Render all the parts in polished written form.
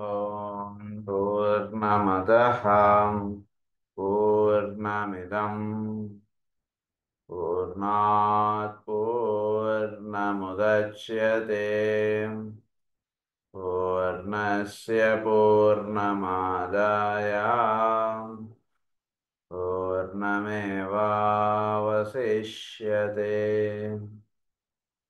ఓం పూర్ణమదః పూర్ణమిదం పూర్ణాత్ పూర్ణముదచ్యతే పూర్ణస్య పూర్ణమాదాయ పూర్ణమేవావశిష్యతే.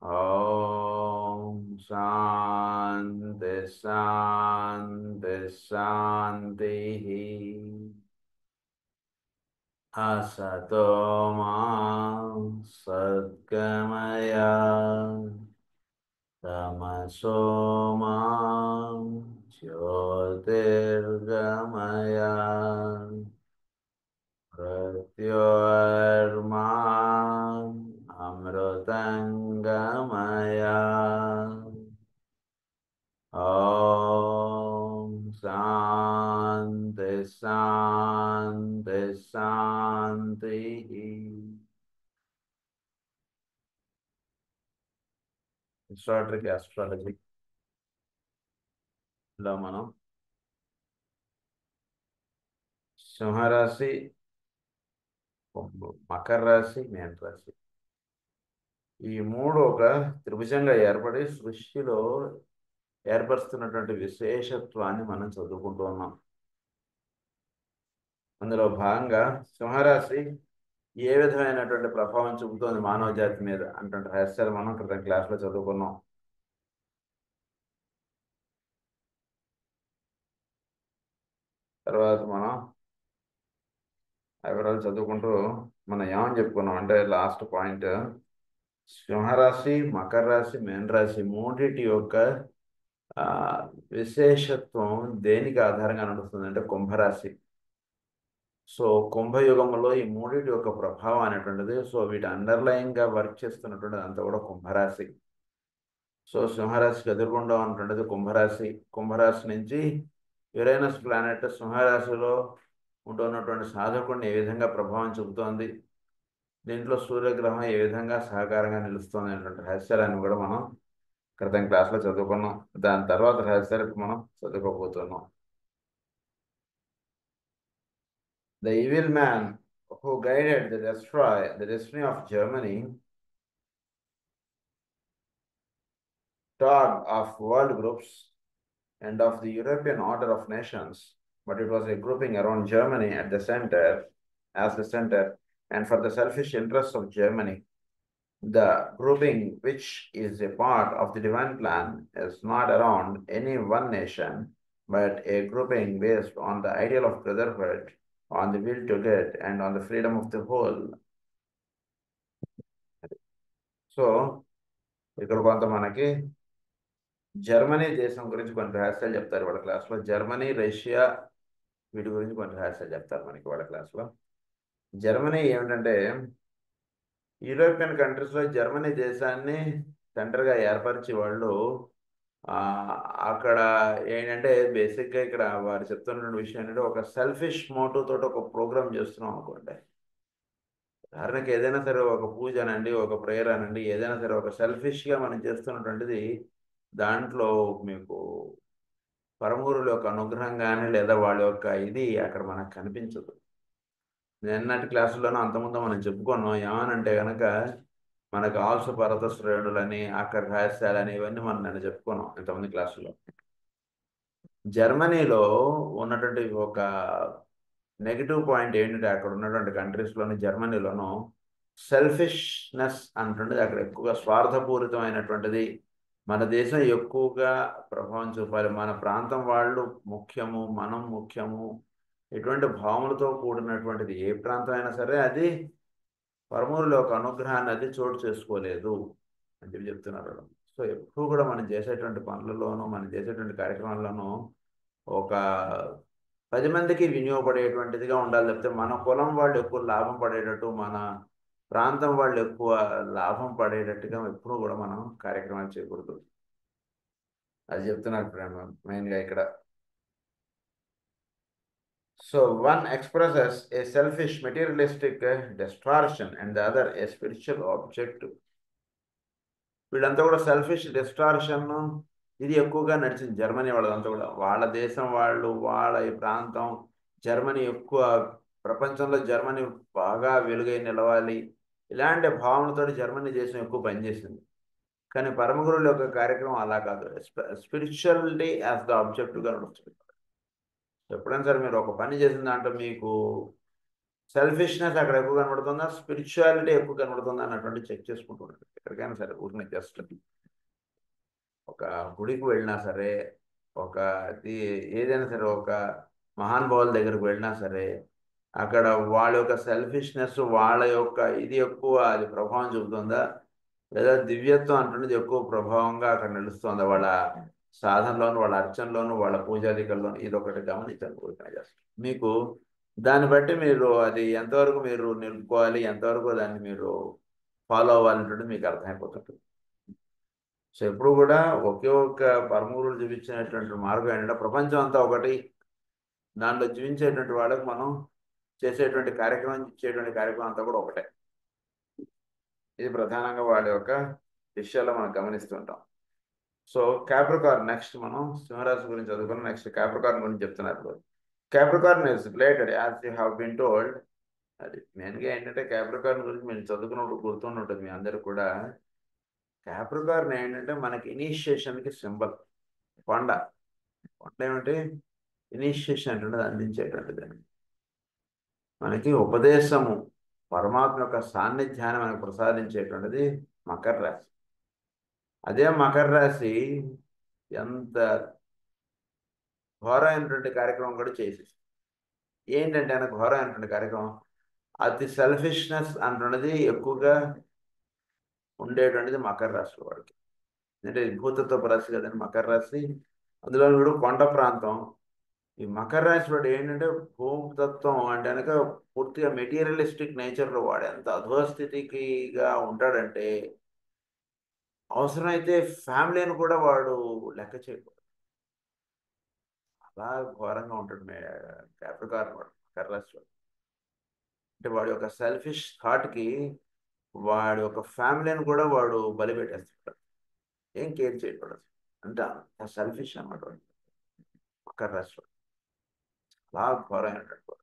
ఓం శాంతి శాంతి శాంతి. అసతో మా సద్గమయ తమసో మా జ్యోతిర్గమయ మృత్యోర్మా అమృతంగమయ. ఓం శాంతి శాంతి శాంతి. హిస్టారిక్ ఆస్ట్రాలజీలో మనం సింహరాశి, మకర రాశి, మీన రాశి ఈ మూడు ఒక త్రిభుజంగా ఏర్పడి సృష్టిలో ఏర్పరుస్తున్నటువంటి విశేషత్వాన్ని మనం చదువుకుంటూ ఉన్నాం. అందులో భాగంగా సింహరాశి ఏ విధమైనటువంటి ప్రభావం చూపుతోంది మానవ జాతి మీద అంటే రహస్యాలు మనం క్రితం క్లాస్లో చదువుకున్నాం. తర్వాత మనం వివరాలు చదువుకుంటూ మనం ఏమని చెప్పుకున్నాం అంటే లాస్ట్ పాయింట్ సింహరాశి, మకర రాశి, మీన రాశి మూడిటి యొక్క విశేషత్వం దేనికి ఆధారంగా నడుస్తుంది అంటే కుంభరాశి. సో కుంభయుగంలో ఈ మూడిటి యొక్క ప్రభావం అనేటువంటిది వీటి అండర్లైన్గా వర్క్ చేస్తున్నటువంటిది అంతా కూడా కుంభరాశి. సింహరాశికి ఎదురుగుండా ఉన్నటువంటిది కుంభరాశి. కుంభరాశి నుంచి యురేనస్ ప్లానెట్ సింహరాశిలో ఉంటున్నటువంటి సాధకుడిని ఏ విధంగా ప్రభావం చూపుతోంది, దీంట్లో సూర్యగ్రహం ఏ విధంగా సహకారంగా నిలుస్తుంది అనేటువంటి రహస్యాలను కూడా మనం క్రితం క్లాస్లో చదువుకున్నాం. దాని తర్వాత రహస్యాలకు మనం చదువుకోబోతున్నాం. The evil man who guided the destiny of Germany, thought of world groups and of the European order of nations, but it was a grouping around Germany as the center, and for the selfish interests of Germany. The grouping, which is a part of the divine plan, is not around any one nation, but a grouping based on the ideal of brotherhood, on the will to get, and on the freedom of the whole. So ఇక్కడ కొంత మనకి Germany దేశం గురించి కొన్ని రహస్యాలు చెప్తారు వాళ్ళ క్లాస్లో. జర్మనీ, రష్యా వీటి గురించి కొన్ని రహస్యాలు చెప్తారు మనకి వాళ్ళ క్లాస్లో. జర్మనీ ఏమిటంటే యూరోపియన్ కంట్రీస్లో జర్మనీ దేశాన్ని సెంటర్గా ఏర్పరిచి వాళ్ళు అక్కడ ఏంటంటే బేసిక్గా ఇక్కడ వారు చెప్తున్న విషయం ఏంటంటే ఒక సెల్ఫిష్ మోటివ్ తోటి ఒక ప్రోగ్రామ్ చేస్తున్నాం అనుకోండి. ఉదాహరణకి ఏదైనా సరే ఒక పూజ అనండి, ఒక ప్రేయర్ అనండి, ఏదైనా సరే ఒక సెల్ఫిష్గా మనం చేస్తున్నటువంటిది దాంట్లో మీకు పరమగురుల యొక్క అనుగ్రహం కానీ లేదా వాళ్ళ యొక్క ఇది అక్కడ మనకు కనిపించదు. నిన్నటి క్లాసుల్లోనూ అంతకుముందు మనం చెప్పుకున్నాం ఏమనంటే కనుక మనకు ఆల్స పర్వత శ్రేణులని అక్కడ రహస్యాలని ఇవన్నీ మనం నిన్న చెప్పుకున్నాం ఇంతమంది క్లాసులో. జర్మనీలో ఉన్నటువంటి ఒక నెగిటివ్ పాయింట్ ఏంటంటే అక్కడ ఉన్నటువంటి కంట్రీస్లోని జర్మనీలోనూ సెల్ఫిష్నెస్ అంటుండేది అక్కడ ఎక్కువగా స్వార్థపూరితమైనటువంటిది. మన దేశం ఎక్కువగా ప్రభావం చూపాలి, మన ప్రాంతం వాళ్ళు ముఖ్యము, మనం ముఖ్యము, ఇటువంటి భావములతో కూడినటువంటిది ఏ ప్రాంతం అయినా సరే అది పరమూరులో ఒక అనుగ్రహాన్ని అది చోటు చేసుకోలేదు అని చెప్పి చెప్తున్నారు. సో ఎప్పుడు కూడా మనం చేసేటువంటి పనులలోనూ మనం చేసేటువంటి కార్యక్రమాల్లోనూ ఒక 10 మందికి వినియోగపడేటువంటిదిగా ఉండాలి. తప్పితే మన కులం వాళ్ళు ఎక్కువ లాభం పడేటట్టు, మన ప్రాంతం వాళ్ళు ఎక్కువ లాభం పడేటట్టుగా ఎప్పుడూ కూడా మనం కార్యక్రమాలు చేయకూడదు. అది చెప్తున్నారు మెయిన్గా ఇక్కడ. So one expresses a selfish materialistic distortion and the other a spiritual objective. వీళ్ళంతా కూడా సెల్ఫిష్ డిస్టార్షన్ ఇది ఎక్కువగా నడిచింది జర్మనీ వాళ్ళదంతా కూడా. వాళ్ళ దేశం వాళ్ళు, వాళ్ళ ఈ ప్రాంతం, జర్మనీ ఎక్కువ, ప్రపంచంలో జర్మనీ బాగా వెలుగై నిలవాలి, ఇలాంటి భావనతో జర్మనీ దేశం ఎక్కువ పనిచేసింది. కానీ పరమ గురువుల యొక్క కార్యక్రమం అలా కాదు. స్పిరిచువాలిటీ యాజ్ ద ఆబ్జెక్టివ్గా నడుస్తుంది. ఎప్పుడైనా సరే మీరు ఒక పని చేసిన దాంట్లో మీకు సెల్ఫిష్నెస్ అక్కడ ఎక్కువ కనబడుతుందా, స్పిరిచువాలిటీ ఎక్కువ కనబడుతుందా అన్నటువంటి చెక్ చేసుకుంటున్నాడు. ఎక్కడికైనా సరే ఊరిని జస్ట్ ఒక గుడికి వెళ్ళినా సరే, ఒక ఏదైనా సరే, ఒక మహానుభావుల దగ్గరకు వెళ్ళినా సరే, అక్కడ వాళ్ళ యొక్క సెల్ఫిష్నెస్, వాళ్ళ యొక్క ఇది ఎక్కువ అది ప్రభావం చూపుతుందా, లేదా దివ్యత్వం అంటున్నది ఎక్కువ ప్రభావంగా అక్కడ నిలుస్తుందా వాళ్ళ సాధనలోను, వాళ్ళ అర్చనలోను, వాళ్ళ పూజాదికల్లోను. ఇది ఒకటి గమనించాలి ఊరికనే చేస్తారు. మీకు దాన్ని బట్టి మీరు అది ఎంతవరకు మీరు నిలుపుకోవాలి, ఎంతవరకు దాన్ని మీరు ఫాలో అవ్వాలంటే మీకు అర్థమైపోతుంది. సో ఎప్పుడు కూడా ఒకే ఒక్క పరమగురువులు చూపించినటువంటి మార్గం ఏంటంటే, ప్రపంచం అంతా ఒకటి, దాంట్లో జీవించేటువంటి వాళ్ళకి మనం చేసేటువంటి కార్యక్రమం, ఇచ్చేటువంటి కార్యక్రమం అంతా కూడా ఒకటే. ఇది ప్రధానంగా వాళ్ళ యొక్క విషయాల్లో మనం గమనిస్తుంటాం. సో క్యాప్రికార్న్, నెక్స్ట్ మనం సింహరాశి గురించి చదువుకున్నాం. నెక్స్ట్ క్యాప్రికార్న్ గురించి చెప్తున్నారు. Capricorn is related as you have been told. అది మెయిన్గా ఏంటంటే క్యాప్రికార్న్ గురించి మేము చదువుకున్నప్పుడు గుర్తుంటుంది మీ అందరు కూడా. క్యాప్రికార్న్ ఏంటంటే మనకి ఇనిషియేషన్కి సింబల్. కొండ కొండ ఏమిటి, ఇనిషియేషన్ అంటే అందించేటువంటిది. మనకి ఉపదేశము, పరమాత్మ యొక్క సాన్నిధ్యాన్ని మనకు ప్రసాదించేటువంటిది మకర రాశి. అదే మకర రాశి ఎంత ఘోరమైనటువంటి కార్యక్రమం కూడా చేసేసి, ఏంటంటే ఆయన ఘోరమైనటువంటి కార్యక్రమం, అతి సెల్ఫిష్నెస్ అంటున్నది ఎక్కువగా ఉండేటువంటిది మకర రాశి వాడికి. అంటే భూతత్వ రాశి కదండి మకర రాశి, అందులో కూడా కొండ ప్రాంతం. ఈ మకర రాశి వాడు ఏంటంటే భూతత్వం అంటే కనుక పూర్తిగా మెటీరియలిస్టిక్ నేచర్లో వాడు ఎంత అధోస్థితికిగా ఉంటాడంటే, అవసరమైతే ఫ్యామిలీని కూడా వాడు లెక్క చేయకూడదు. అలా ఘోరంగా ఉంటాడు క్యాప్రికార్న్ వాడు, మకర రాశి వాడు. అంటే వాడి యొక్క సెల్ఫిష్ థాట్కి వాడి యొక్క ఫ్యామిలీని కూడా వాడు బలి పెట్టేస్తాడు, ఏం కేర్ చేయకూడదు. అంటే అంత సెల్ఫిష్ అన్నమాట వాడు మకర రాశి వాడు. అలా ఘోరమైనటువంటి.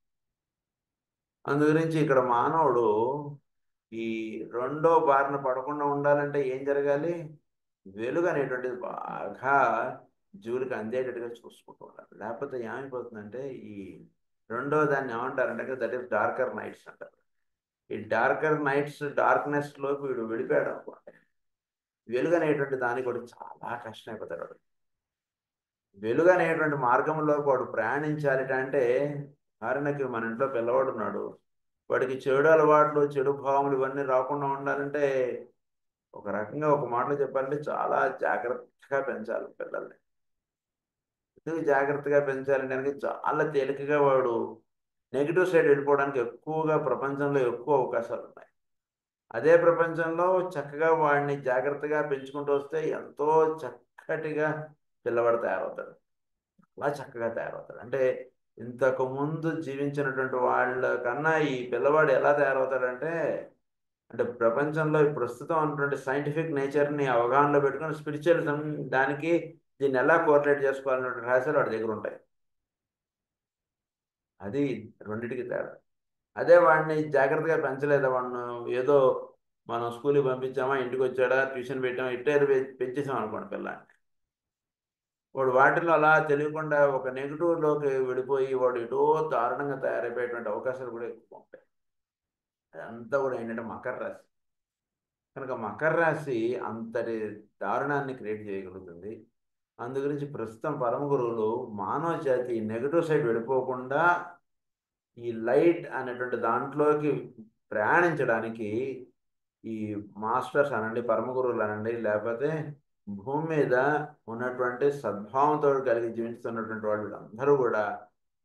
అందు గురించి ఇక్కడ మానవుడు ఈ రెండో బారిన పడకుండా ఉండాలంటే ఏం జరగాలి, వెలుగు అనేటువంటిది బాగా జూలికి అందేటట్టుగా చూసుకుంటూ ఉండాలి. లేకపోతే ఏమైపోతుందంటే ఈ రెండో దాన్ని ఏమంటారంటే దట్ ఈస్ డార్కర్ నైట్స్ అంటారు. ఈ డార్కర్ నైట్స్, డార్క్నెస్లోకి వీడు వెళ్ళిపోయాడు అనుకోండి, వెలుగు అనేటువంటి దానికి కూడా చాలా కష్టం అయిపోతాడు వాడు. వెలుగు అనేటువంటి మార్గంలో వాడు ప్రయాణించాలి అంటే, ఉదాహరణకి మన ఇంట్లో పిల్లవాడు ఉన్నాడు, వాడికి చెడు అలవాట్లు, చెడు భావములు ఇవన్నీ రాకుండా ఉండాలంటే ఒక రకంగా ఒక మాటలో చెప్పాలంటే చాలా జాగ్రత్తగా పెంచాలి పిల్లల్ని. ఎందుకు జాగ్రత్తగా పెంచాలంటే కనుక చాలా తేలికగా వాడు నెగిటివ్ సైడ్ వెళ్ళిపోవడానికి ఎక్కువగా ప్రపంచంలో ఎక్కువ అవకాశాలు ఉన్నాయి. అదే ప్రపంచంలో చక్కగా వాడిని జాగ్రత్తగా పెంచుకుంటూ వస్తే ఎంతో చక్కటిగా పిల్లవాడు తయారవుతాడు. అలా చక్కగా తయారవుతాడు. అంటే ఇంతకు ముందు జీవించినటువంటి వాళ్ళ కన్నా ఈ పిల్లవాడు ఎలా తయారవుతాడంటే, అంటే ప్రపంచంలో ప్రస్తుతం ఉన్నటువంటి సైంటిఫిక్ నేచర్ని అవగాహనలో పెట్టుకుని స్పిరిచువలిజం దానికి దీన్ని ఎలా కోఆర్డినేట్ చేసుకోవాలనే రహస్యాలు వాడి దగ్గర ఉంటాయి. అది రెండింటికి తేడా. అదే వాడిని జాగ్రత్తగా పెంచలేదా, వాడిని ఏదో మనం స్కూల్కి పంపించామా, ఇంటికి వచ్చాడా, ట్యూషన్ పెట్టామా, ఇట్టే పెంచేసాం అనుకోండి పిల్లాన్ని, వాడు వాటిలో అలా తెలియకుండా ఒక నెగిటివ్లోకి వెళ్ళిపోయి వాడు ఎటో దారుణంగా తయారైపోయేటువంటి అవకాశాలు కూడా ఎక్కువ ఉంటాయి. అదంతా కూడా ఏంటంటే మకర రాశి కనుక మకర రాశి అంతటి దారుణాన్ని క్రియేట్ చేయగలుగుతుంది. అందు గురించి ప్రస్తుతం పరమ గురువులు మానవ జాతి నెగిటివ్ సైడ్ వెళ్ళిపోకుండా ఈ లైట్ అనేటువంటి దాంట్లోకి ప్రయాణించడానికి ఈ మాస్టర్స్ అనండి, పరమ గురువులు అనండి, లేకపోతే భూమి మీద ఉన్నటువంటి సద్భావంతో కలిగి జీవిస్తున్నటువంటి వాళ్ళు అందరూ కూడా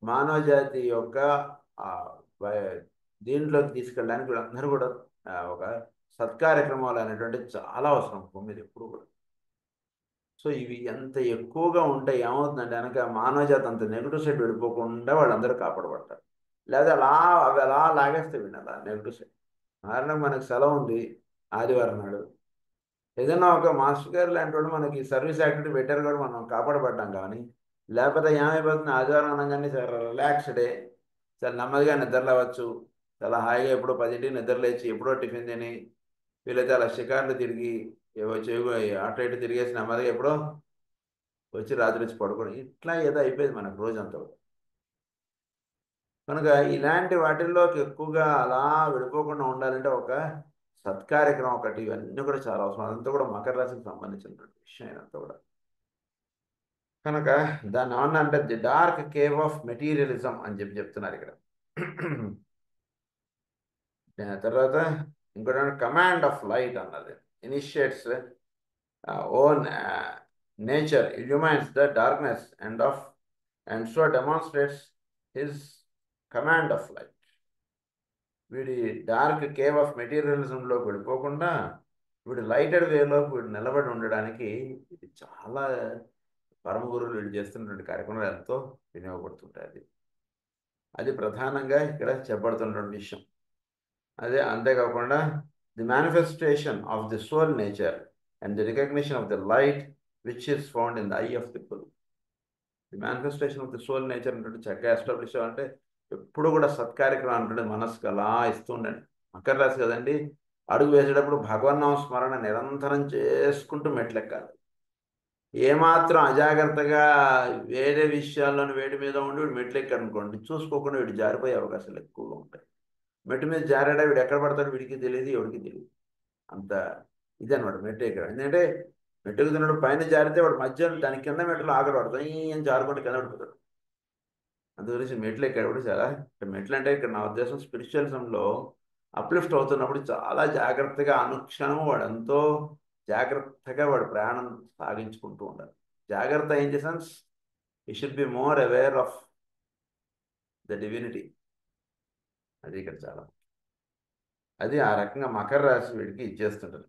మానవ జాతి యొక్క ఆ, దీంట్లోకి తీసుకెళ్ళడానికి వీళ్ళందరూ కూడా ఒక సత్కార్యక్రమాలు అనేటువంటి చాలా అవసరం భూమి మీద ఎప్పుడు కూడా. సో ఇవి ఎంత ఎక్కువగా ఉంటే ఏమవుతుందంటే కనుక మానవ జాతి అంత నెగిటివ్ సైడ్ వెళ్ళిపోకుండా వాళ్ళందరూ కాపాడబడతారు. లేదా అవి అలా లాగేస్తే వీళ్ళు అలా నెగిటివ్ సైడ్. ఉదాహరణకు మనకు సెలవు ఉంది ఆదివారం నాడు, ఏదైనా ఒక మాస్టర్ గారు లాంటి వాడు మనకి సర్వీస్ యాక్టివిటీ పెట్టారు కూడా మనం కాపాడబడ్డాం కానీ, లేకపోతే ఏమైపోతుంది ఆదివారం అనగానే చాలా రిలాక్స్ డే, చాలా నెమ్మదిగా నిద్రలేవచ్చు, చాలా హాయిగా ఎప్పుడో 10ంటికి నిద్రలేచి ఎప్పుడో టిఫిన్ తిని వీలైతే అలా షికార్లు తిరిగి ఏవో చెవు అటు ఇటు తిరిగేసి నెమ్మదిగా ఎప్పుడో వచ్చి రాత్రి వచ్చి పడుకోవడం ఇట్లా ఏదో అయిపోయింది మనకు రోజంతా. కనుక ఇలాంటి వాటిల్లోకి ఎక్కువగా అలా వెళ్ళిపోకుండా ఉండాలంటే ఒక సత్కార్యక్రమం ఒకటి, ఇవన్నీ కూడా చాలా అవసరం. అదంతా కూడా మకర రాశికి సంబంధించినటువంటి విషయం ఇదంతా కూడా. కనుక దాన్ని ఏమన్నా అంటే the dark cave of materialism అని చెప్తున్నారు ఇక్కడ. తర్వాత ఇంకోటి కమాండ్ ఆఫ్ లైట్ అన్నది initiates own nature illuminates the darkness and so demonstrates his command of light. వీడి డార్క్ కేవ్ ఆఫ్ మెటీరియలిజంలోకి వెళ్ళిపోకుండా వీడు లైటెడ్ వేలోకి వీడు నిలబడి ఉండడానికి ఇది చాలా పరమ గురువులు వీళ్ళు చేస్తున్నటువంటి కార్యక్రమాలు ఎంతో వినియోగపడుతుంటాయి. అది ప్రధానంగా ఇక్కడ చెప్పబడుతున్నటువంటి విషయం. అదే అంతేకాకుండా the manifestation of the soul nature and the recognition of the light which is found in the eye of the bull. The manifestation of the soul nature అంటే చక్కగా ఎస్టాబ్లిష్ అంటే ఎప్పుడు కూడా సత్కార్యక్రమం అంటే మనసుకు అలా ఇస్తూ ఉండండి. మకర రాశి కదండి, అడుగు వేసేటప్పుడు భగవన్నామ స్మరణ నిరంతరం చేసుకుంటూ మెట్లెక్కాలి. ఏమాత్రం అజాగ్రత్తగా వేరే విషయాల్లోని వేడి మీద ఉండి వీడు మెట్లెక్కాడు అనుకోండి, చూసుకోకుండా వీడు జారిపోయే అవకాశాలు ఎక్కువగా ఉంటాయి. మెట్టు మీద జారాడా వీడు ఎక్కడ పడతాడు వీడికి తెలియదు, ఎవరికి తెలియదు. అంత ఇదనమాట మెట్టు ఎక్కడం. ఎందుకంటే మెట్టు ఎక్కుతున్నప్పుడు పైన జారితే వాడు మధ్యలో దాని కింద మెట్లు ఆగడు, పడతాడు ఏం జారుకుంటే కింద పడిపోతాడు. అందు గురించి మెట్లు ఎక్కడప్పుడు చాలా మెట్లు అంటే ఇక్కడ నా ఉద్దేశం స్పిరిచువలిజంలో అప్లిఫ్ట్ అవుతున్నప్పుడు చాలా జాగ్రత్తగా అనుక్షణం వాడు ఎంతో జాగ్రత్తగా వాడు ప్రయాణం సాగించుకుంటూ ఉండాలి. జాగ్రత్త ఏం చేసాను, he should be more aware of the divinity. అది ఇక్కడ చాలా అది ఆ రకంగా మకర రాశి వీడికి ఇచ్చేస్తుంటుంది.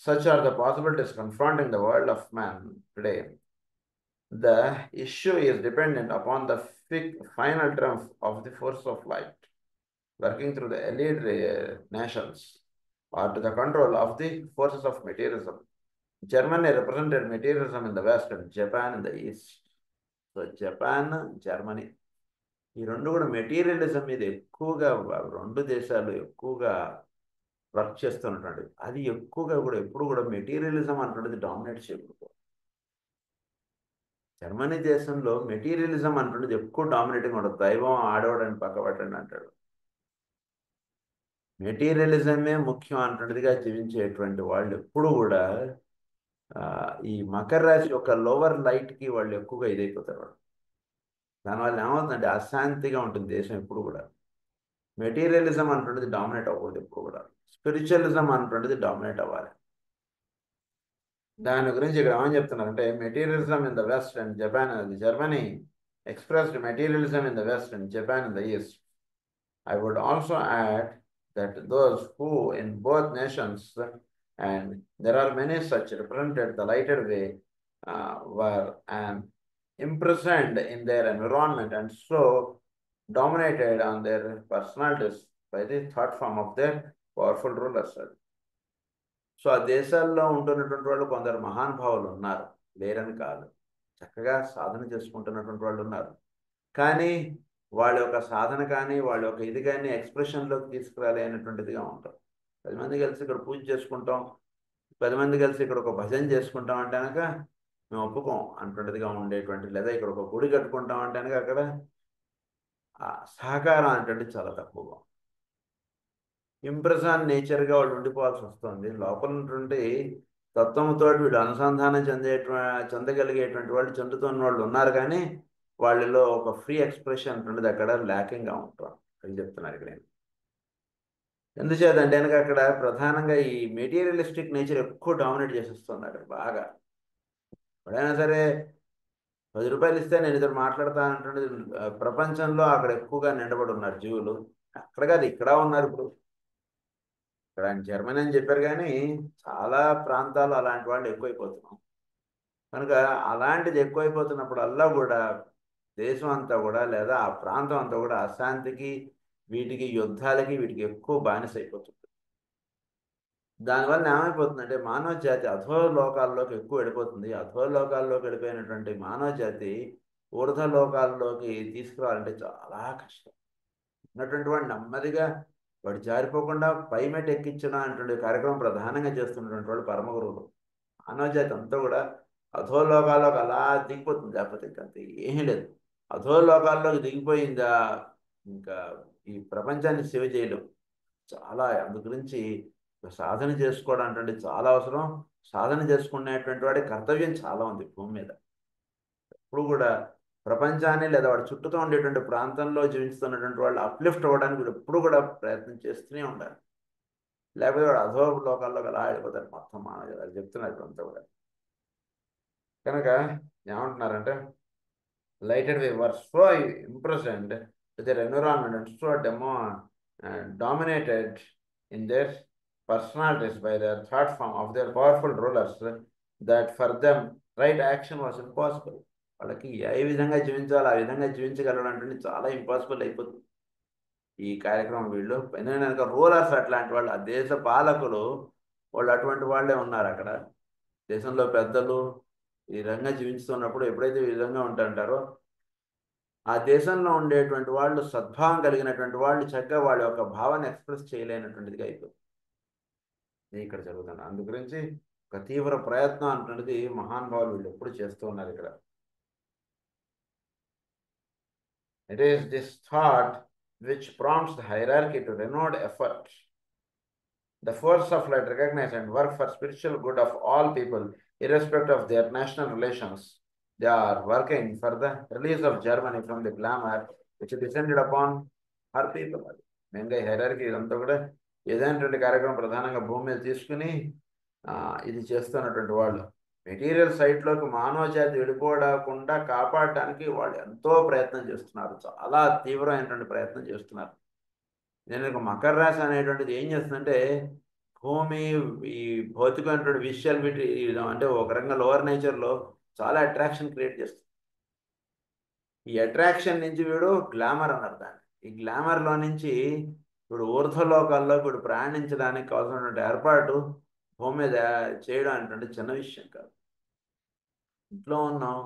Such are the possibilities confronting the world of man today. The issue is dependent upon the final triumph of the force of light working through the elite nations or to the control of the forces of materialism. Germany represented materialism in the West and Japan in the East. So Japan, Germany ఈ రెండు కూడా materialism మీద ఎక్కువగా రెండు దేశాలు ఎక్కువగా work చేస్తున్నటువంటి అది ఎక్కువగా కూడా ఎప్పుడు కూడా మెటీరియలిజం అంటున్నది డామినేట్ చేయకూడదు. జర్మనీ దేశంలో మెటీరియలిజం అంటున్నది ఎక్కువ డామినేటింగ్ ఉండదు. దైవం ఆడవాడని పక్కబట్టండి అంటాడు. మెటీరియలిజమే ముఖ్యం అంటున్నదిగా జీవించేటువంటి వాళ్ళు ఎప్పుడు కూడా ఈ మకర రాశి యొక్క లోవర్ లైట్కి వాళ్ళు ఎక్కువగా ఇదైపోతారు. వాళ్ళు దానివల్ల ఏమవుతుందంటే అశాంతిగా ఉంటుంది దేశం ఎప్పుడు కూడా. మెటీరియలిజం అంటున్నది డామినేట్ అవ్వకూడదు ఎప్పుడు కూడా. స్పిరిచువలిజం అంటున్నది డామినేట్ అవ్వాలి. దాని గురించి ఇక్కడ ఏమని చెప్తున్నారంటే materialism in the west and Japan Germany expressed materialism in the West and Japan in the East. I would also add that those who in both nations, and there are many such represented the lighter way, were imprisoned in their environment and so dominated on their personalities by the thought form of their powerful rulers. So ఆ దేశాల్లో ఉంటున్నటువంటి వాళ్ళు కొందరు మహానుభావులు ఉన్నారు, లేరని కాదు, చక్కగా సాధన చేసుకుంటున్నటువంటి వాళ్ళు ఉన్నారు. కానీ వాళ్ళ యొక్క సాధన కానీ వాళ్ళ యొక్క ఇది కానీ ఎక్స్ప్రెషన్లోకి తీసుకురాలి అనేటువంటిదిగా ఉంటాం. 10 మంది కలిసి ఇక్కడ పూజ చేసుకుంటాం, 10 మంది కలిసి ఇక్కడ ఒక భజన చేసుకుంటాం అంటే కనుక మేము ఒప్పుకోం అన్నటువంటిదిగా ఉండేటువంటి, లేదా ఇక్కడ ఒక గుడి కట్టుకుంటాం అంటే కనుక అక్కడ సహకారం అనేటువంటిది చాలా తక్కువగా. ఇంప్రెషన్ నేచర్గా వాళ్ళు ఉండిపోవాల్సి వస్తుంది. లోపల ఉన్నటువంటి తత్వంతో వీడు అనుసంధానం చెందగలిగేటువంటి వాళ్ళు చెందుతున్న వాళ్ళు ఉన్నారు, కానీ వాళ్ళలో ఒక ఫ్రీ ఎక్స్ప్రెషన్ ఉంటుంది అక్కడ ల్యాకింగ్గా ఉంటాం అని చెప్తున్నారు ఇక్కడ. ఎందుచేతంటే కనుక అక్కడ ప్రధానంగా ఈ మెటీరియలిస్టిక్ నేచర్ ఎక్కువ డామినేట్ చేసేస్తుంది అక్కడ బాగా. ఎప్పుడైనా సరే 10 రూపాయలు ఇస్తే నేను ఇద్దరు మాట్లాడతానంటే ప్రపంచంలో అక్కడ ఎక్కువగా నిండబడి ఉన్నారు జీవులు. అక్కడ కాదు ఇక్కడ ఉన్నారు. ఇప్పుడు ఇక్కడ ఆయన జర్మనీ అని చెప్పారు, కానీ చాలా ప్రాంతాలు అలాంటి వాళ్ళు ఎక్కువైపోతున్నాం. కనుక అలాంటిది ఎక్కువైపోతున్నప్పుడల్లా కూడా దేశం అంతా కూడా లేదా ఆ ప్రాంతం అంతా కూడా అశాంతికి, వీటికి యుద్ధాలకి, వీటికి ఎక్కువ బానిస అయిపోతుంది. దానివల్ల ఏమైపోతుందంటే మానవ జాతి అధో లోకాల్లోకి ఎక్కువ వెళ్ళిపోతుంది. అధో లోకాల్లోకి వెళ్ళిపోయినటువంటి మానవ జాతి ఊర్ధ్వ లోకాల్లోకి తీసుకురావాలంటే చాలా కష్టం. ఉన్నటువంటి వాడు నెమ్మదిగా వాడు జారిపోకుండా పై మెట్టు ఎక్కించడం అనేటువంటి కార్యక్రమం ప్రధానంగా చేస్తున్నటువంటి వాళ్ళు పరమ గురువులు. మానవ జాతి అంతా కూడా అధోలోకాల్లోకి అలా దిగిపోతుంది. లేకపోతే ఇంకా అంతే ఏమీ లేదు. అధోలోకాల్లోకి దిగిపోయిందా ఇంకా ఈ ప్రపంచాన్ని సేవ చేయలేం. చాలా అందు గురించి సాధన చేసుకోవడం అంటే చాలా అవసరం. సాధన చేసుకునేటువంటి వాడి కర్తవ్యం చాలా ఉంది భూమి మీద. ఇప్పుడు కూడా ప్రపంచాన్ని లేదా వాడి చుట్టూతో ఉండేటువంటి ప్రాంతంలో జీవిస్తున్నటువంటి వాళ్ళు అప్లిఫ్ట్ అవ్వడానికి వీడు ఎప్పుడు కూడా ప్రయత్నం చేస్తూనే ఉండాలి. లేకపోతే వాడు అధో లోకాల్లోకి అలా వెళ్ళిపోతారు మొత్తం మానవ జాతి. అది చెప్తున్నారు ఇప్పుడంతా కూడా. కనుక ఏమంటున్నారంటే lighted we were so imprisoned with their environment and so dominated in their personalities by their thought form of their powerful rulers that for them right action was impossible. వాళ్ళకి ఏ విధంగా జీవించాలో ఆ విధంగా జీవించగలడం అంటే చాలా ఇంపాసిబుల్ అయిపోతుంది ఈ కార్యక్రమం. వీళ్ళు ఎందుకంటే రూలర్స్ అట్లాంటి వాళ్ళు, ఆ దేశ పాలకులు వాళ్ళు అటువంటి వాళ్ళే ఉన్నారు అక్కడ. దేశంలో పెద్దలు ఈ విధంగా జీవిస్తున్నప్పుడు ఎప్పుడైతే ఈ విధంగా ఉంటుంటారో ఆ దేశంలో ఉండేటువంటి వాళ్ళు సద్భావం కలిగినటువంటి వాళ్ళు చక్కగా వాళ్ళ యొక్క భావాన్ని ఎక్స్ప్రెస్ చేయలేనటువంటిదిగా అయిపోతుంది. ఇక్కడ జరుగుతుంది. అందు గురించి ఒక తీవ్ర ప్రయత్నం అంటున్నది మహానుభావులు వీళ్ళు ఎప్పుడు చేస్తూ ఉన్నారు ఇక్కడ. It is this thought which prompts the hierarchy to renewed effort. The force of light recognize and work for spiritual good of all people, irrespective of their national relations. They are working for the release of Germany from the glamour which descended upon her people. మెయిన్గా hierarchy ఇదంతా కూడా ఏదైనటువంటి కార్యక్రమం ప్రధానంగా భూమి మీద తీసుకుని ఇది చేస్తున్నటువంటి వాళ్ళు మెటీరియల్ సైట్లోకి మానవ జాతి వెళ్ళిపోవకుండా కాపాడటానికి వాళ్ళు ఎంతో ప్రయత్నం చేస్తున్నారు. చాలా తీవ్రమైనటువంటి ప్రయత్నం చేస్తున్నారు. నేను మకర రాశి అనేటువంటిది ఏం చేస్తుందంటే భూమి ఈ భౌతికమైనటువంటి విషయాలు వీటి అంటే ఒక రకంగా లోవర్ నేచర్లో చాలా అట్రాక్షన్ క్రియేట్ చేస్తుంది. ఈ అట్రాక్షన్ నుంచి వీడు గ్లామర్ అన్నారు దాన్ని. ఈ గ్లామర్లో నుంచి ఇప్పుడు ఊర్ధ్వలోకాల్లో ఇప్పుడు ప్రయాణించడానికి కావాల్సినటువంటి ఏర్పాటు భూమి మీద చేయడం అనేటువంటి చిన్న విషయం కాదు. ఇంట్లో ఉన్నాం,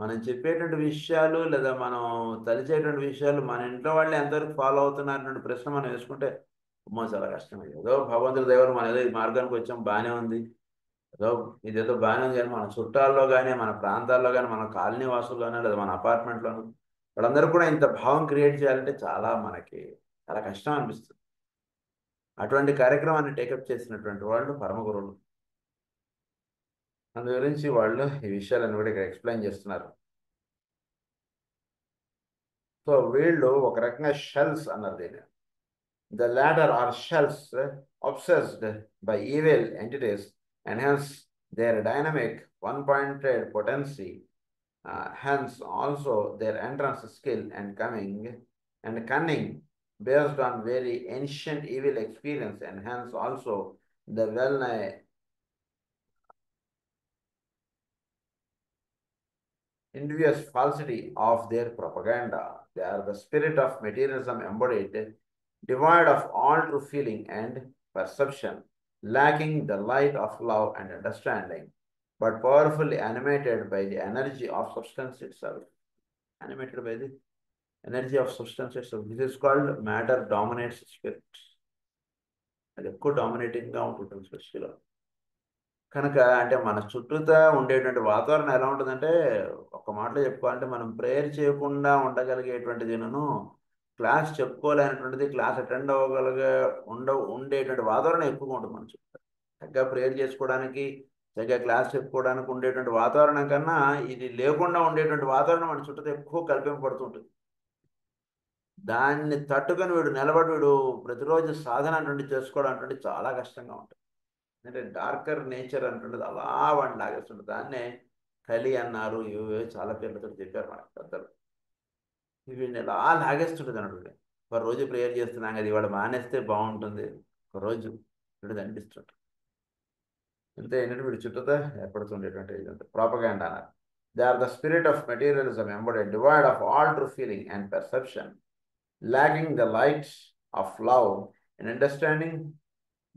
మనం చెప్పేటువంటి విషయాలు లేదా మనం తలిచేటువంటి విషయాలు మన ఇంట్లో వాళ్ళే ఎంతవరకు ఫాలో అవుతున్నారనే ప్రశ్న మనం వేసుకుంటే అమ్మో చాలా కష్టమే. ఏదో భగవంతుడి దేవుడు మన ఏదో ఈ మార్గానికి వచ్చాం బాగానే ఉంది, ఇదేదో బాగానే ఉంది, కానీ మన చుట్టాల్లో కానీ మన ప్రాంతాల్లో కానీ మన కాలనీ వాసుల్లోనే లేదా మన అపార్ట్మెంట్లోనూ వాళ్ళందరూ కూడా ఇంత భావం క్రియేట్ చేయాలంటే మనకి చాలా కష్టం అనిపిస్తుంది. అటువంటి కార్యక్రమాన్ని టేకప్ చేసినటువంటి వాళ్ళు పరమ గురువులు. అందు గురించి వాళ్ళు ఈ విషయాలను కూడా ఇక్కడ ఎక్స్ప్లెయిన్ చేస్తున్నారు. సో వీళ్ళు ఒక రకంగా షెల్స్ అన్నారు దీన్ని. The latter are shells obsessed by evil entities and hence their dynamic one-pointed potency, hence also their entrance skill and cunning based on very ancient evil experience, and hence also the well-nigh envious falsity of their propaganda. They are the spirit of materialism embodied, devoid of all true feeling and perception, lacking the light of love and understanding, but powerfully animated by the energy of substance itself. Animated by the energy of substance itself. This is called matter dominates spirit. అది ఎక్కువ డామినేటింగ్గా ఉంటుంది సృష్టిలో. కనుక అంటే మన చుట్టూతా ఉండేటువంటి వాతావరణం ఎలా ఉంటుందంటే ఒక మాటలో చెప్పుకోవాలంటే మనం ప్రేయర్ చేయకుండా ఉండగలిగేటువంటిది క్లాస్ చెప్పుకోలేనటువంటిది క్లాస్ అటెండ్ ఉండేటువంటి వాతావరణం ఎక్కువగా ఉంటుంది మన చుట్టూ. చక్కగా ప్రేయర్ చేసుకోవడానికి చక్కగా క్లాస్ చెప్పుకోవడానికి ఉండేటువంటి వాతావరణం కన్నా ఇది లేకుండా ఉండేటువంటి వాతావరణం మన చుట్టూ ఎక్కువ కల్పింపబడుతుంటుంది. దాన్ని తట్టుకొని వీడు ప్రతిరోజు సాధన అటువంటి చేసుకోవడం అంటే చాలా కష్టంగా ఉంటుంది. అంటే డార్కర్ నేచర్ అంటుండదు అలా వాడిని లాగేస్తుంటుంది. దాన్నే కలి అన్నారు, ఇవే చాలా పేర్లతో చెప్పారు మనకు పెద్దలు. వీడిని ఎలా లాగేస్తుంటుంది అన్నట్టు. ఒక రోజు ప్రేయర్ చేస్తున్నాం కదా ఇవాళ మానేస్తే బాగుంటుంది, ఒక రోజు వీడు అనిపిస్తుంటుంది. అంతే ఏంటంటే వీడి చుట్టూతో ఏర్పడుతుండేటువంటి ఇదంతా ప్రాపగాండా అన్నారు. They are the spirit of materialism embedded, divide of all true feeling and perception, lacking the light of love and understanding,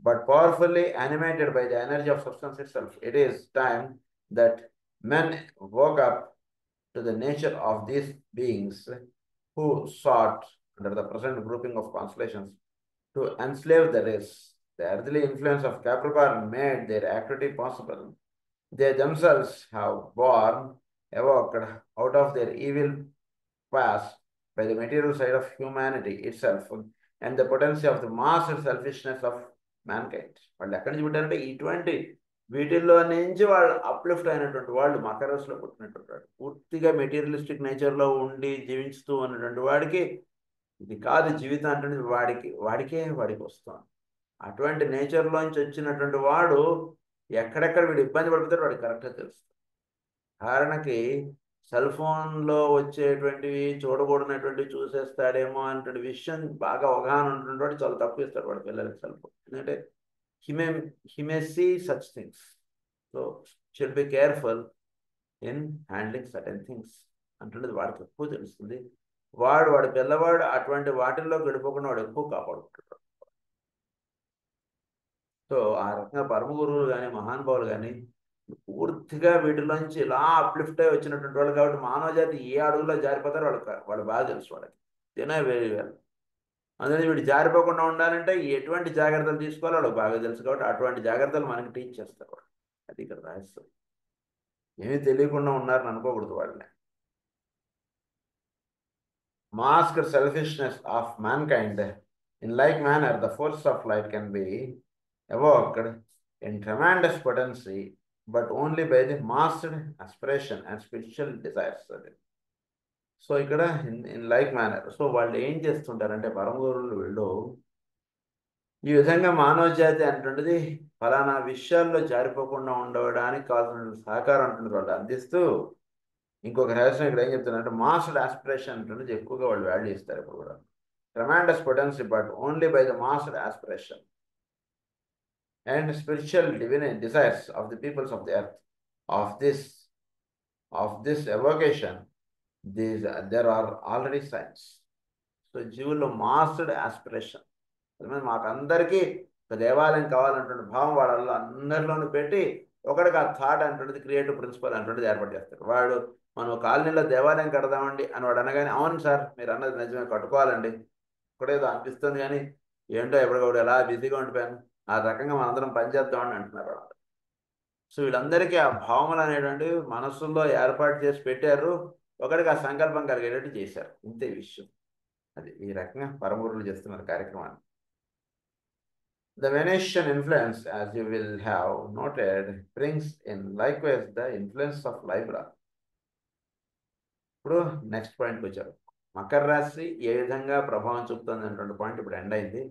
but powerfully animated by the energy of substance itself. It is time that men woke up to the nature of these beings who sought, under the present grouping of constellations, to enslave the race. The earthly influence of Capricorn made their activity possible. They themselves have born, evoked out of their evil past by the material side of humanity itself and the potency of the massive selfishness of mankind. వాళ్ళు ఎక్కడి నుంచి పుట్టారంటే ఇటువంటి వీటిల్లో నుంచి వాళ్ళు uplift అయినటువంటి వాళ్ళు మకర రాశిలో పుట్టినటువంటి వాడు. పూర్తిగా మెటీరియలిస్టిక్ నేచర్లో ఉండి జీవిస్తూ ఉన్నటువంటి వాడికి ఇది కాదు జీవితం అంటే వాడికి వస్తుంది. అటువంటి నేచర్లోంచి వచ్చినటువంటి వాడు ఎక్కడెక్కడ వీడు ఇబ్బంది పడిపోతాడో వాడికి కరెక్ట్గా తెలుస్తుంది. ఉదాహరణకి సెల్ ఫోన్లో వచ్చేటువంటివి చూడకూడనటువంటివి చూసేస్తాడేమో అనేటువంటి విషయం బాగా అవగాహన ఉన్నటువంటి వాడు చాలా తక్కువ ఇస్తాడు వాడి పిల్లలకి సెల్ ఫోన్. ఎందుకంటే he may see such things. So should be careful in handling certain things అంటున్నది వాడికి ఎక్కువ తెలుస్తుంది. వాడి పిల్లవాడు అటువంటి వాటిల్లో గడిపోకుండా వాడు ఎక్కువ కాపాడుకుంటాడు. సో ఆ రకంగా పరమ గురువులు కానీ మహానుభావులు కానీ పూర్తిగా వీటిలోంచి ఇలా అప్లిఫ్ట్ అయి వచ్చినటువంటి వాళ్ళు కాబట్టి మానవ జాతి ఏ అడుగులో జారిపోతారో వాళ్ళు బాగా తెలుసు వాళ్ళకి. తినే వెరీ వెల్. అందుకని వీడు జారిపోకుండా ఉండాలంటే ఎటువంటి జాగ్రత్తలు తీసుకోవాలో వాళ్ళకి బాగా తెలుసు కాబట్టి అటువంటి జాగ్రత్తలు మనకి టీచ్ చేస్తారు వాళ్ళు. అది ఇక్కడ రహస్యం. ఏమీ తెలియకుండా ఉన్నారని అనుకోకూడదు వాళ్ళని. Masked selfishness of mankind. In like manner, the force of light can be evoked in tremendous potency, but only by the masked aspiration and spiritual desires. So ఇక్కడ ఇన్ లైక్ మేనర్. సో వాళ్ళు ఏం చేస్తుంటారంటే పరమగురువులు వీళ్ళు ఈ విధంగా మానవ జాతి అంటుండేది ఫలానా విషయాల్లో జారిపోకుండా ఉండడానికి కావాల్సిన సహకారం అంటుంది వాళ్ళు అందిస్తూ, ఇంకొక రహస్యం ఇక్కడ ఏం చెప్తున్నారంటే మాస్డ్ ఆస్పిరేషన్ అంటున్నది ఎక్కువగా వాళ్ళు వాల్యూ ఇస్తారు ఇప్పుడు కూడా. Tremendous potency but only by the massed aspiration and spiritual divine desires of the peoples of the earth. Of this evocation there are already signs. So జీవుల్లో మాస్డ్ ఆస్పిరేషన్, మాకు అందరికీ ఒక దేవాలయం కావాలంటున్న భావం వాళ్ళల్లో అందరిలోనూ పెట్టి ఒకటికి ఆ థాట్ అంటున్నది క్రియేటివ్ ప్రిన్సిపల్ అంటున్నది ఏర్పాటు చేస్తారు. వాడు మనం కాలనీలో దేవాలయం కడదామండి అని వాడు అనగానే అవును సార్ మీరు అన్నది నిజమే కట్టుకోవాలండి ఇక్కడేదో అనిపిస్తుంది కానీ ఏంటో ఎప్పటికప్పుడు ఎలా బిజీగా ఉండిపోయాను ఆ రకంగా మనందరం పనిచేద్దామని అంటున్నారు వాళ్ళు. సో వీళ్ళందరికీ ఆ భావములు అనేటువంటివి మనస్సుల్లో ఏర్పాటు చేసి పెట్టారు, ఒకటికి ఆ సంకల్పం కలిగేటట్టు చేశారు. ఇంతే విషయం. అది ఈ రకంగా పరమగురువులు చేస్తున్నారు కార్యక్రమాన్ని. The Venetian influence, as you will have noted, brings in likewise the influence of Libra. ఇప్పుడు నెక్స్ట్ పాయింట్కి వచ్చారు. మకర రాశి ఏ విధంగా ప్రభావం చూపుతుంది అనేటువంటి పాయింట్ ఇప్పుడు ఎండ్ అయింది.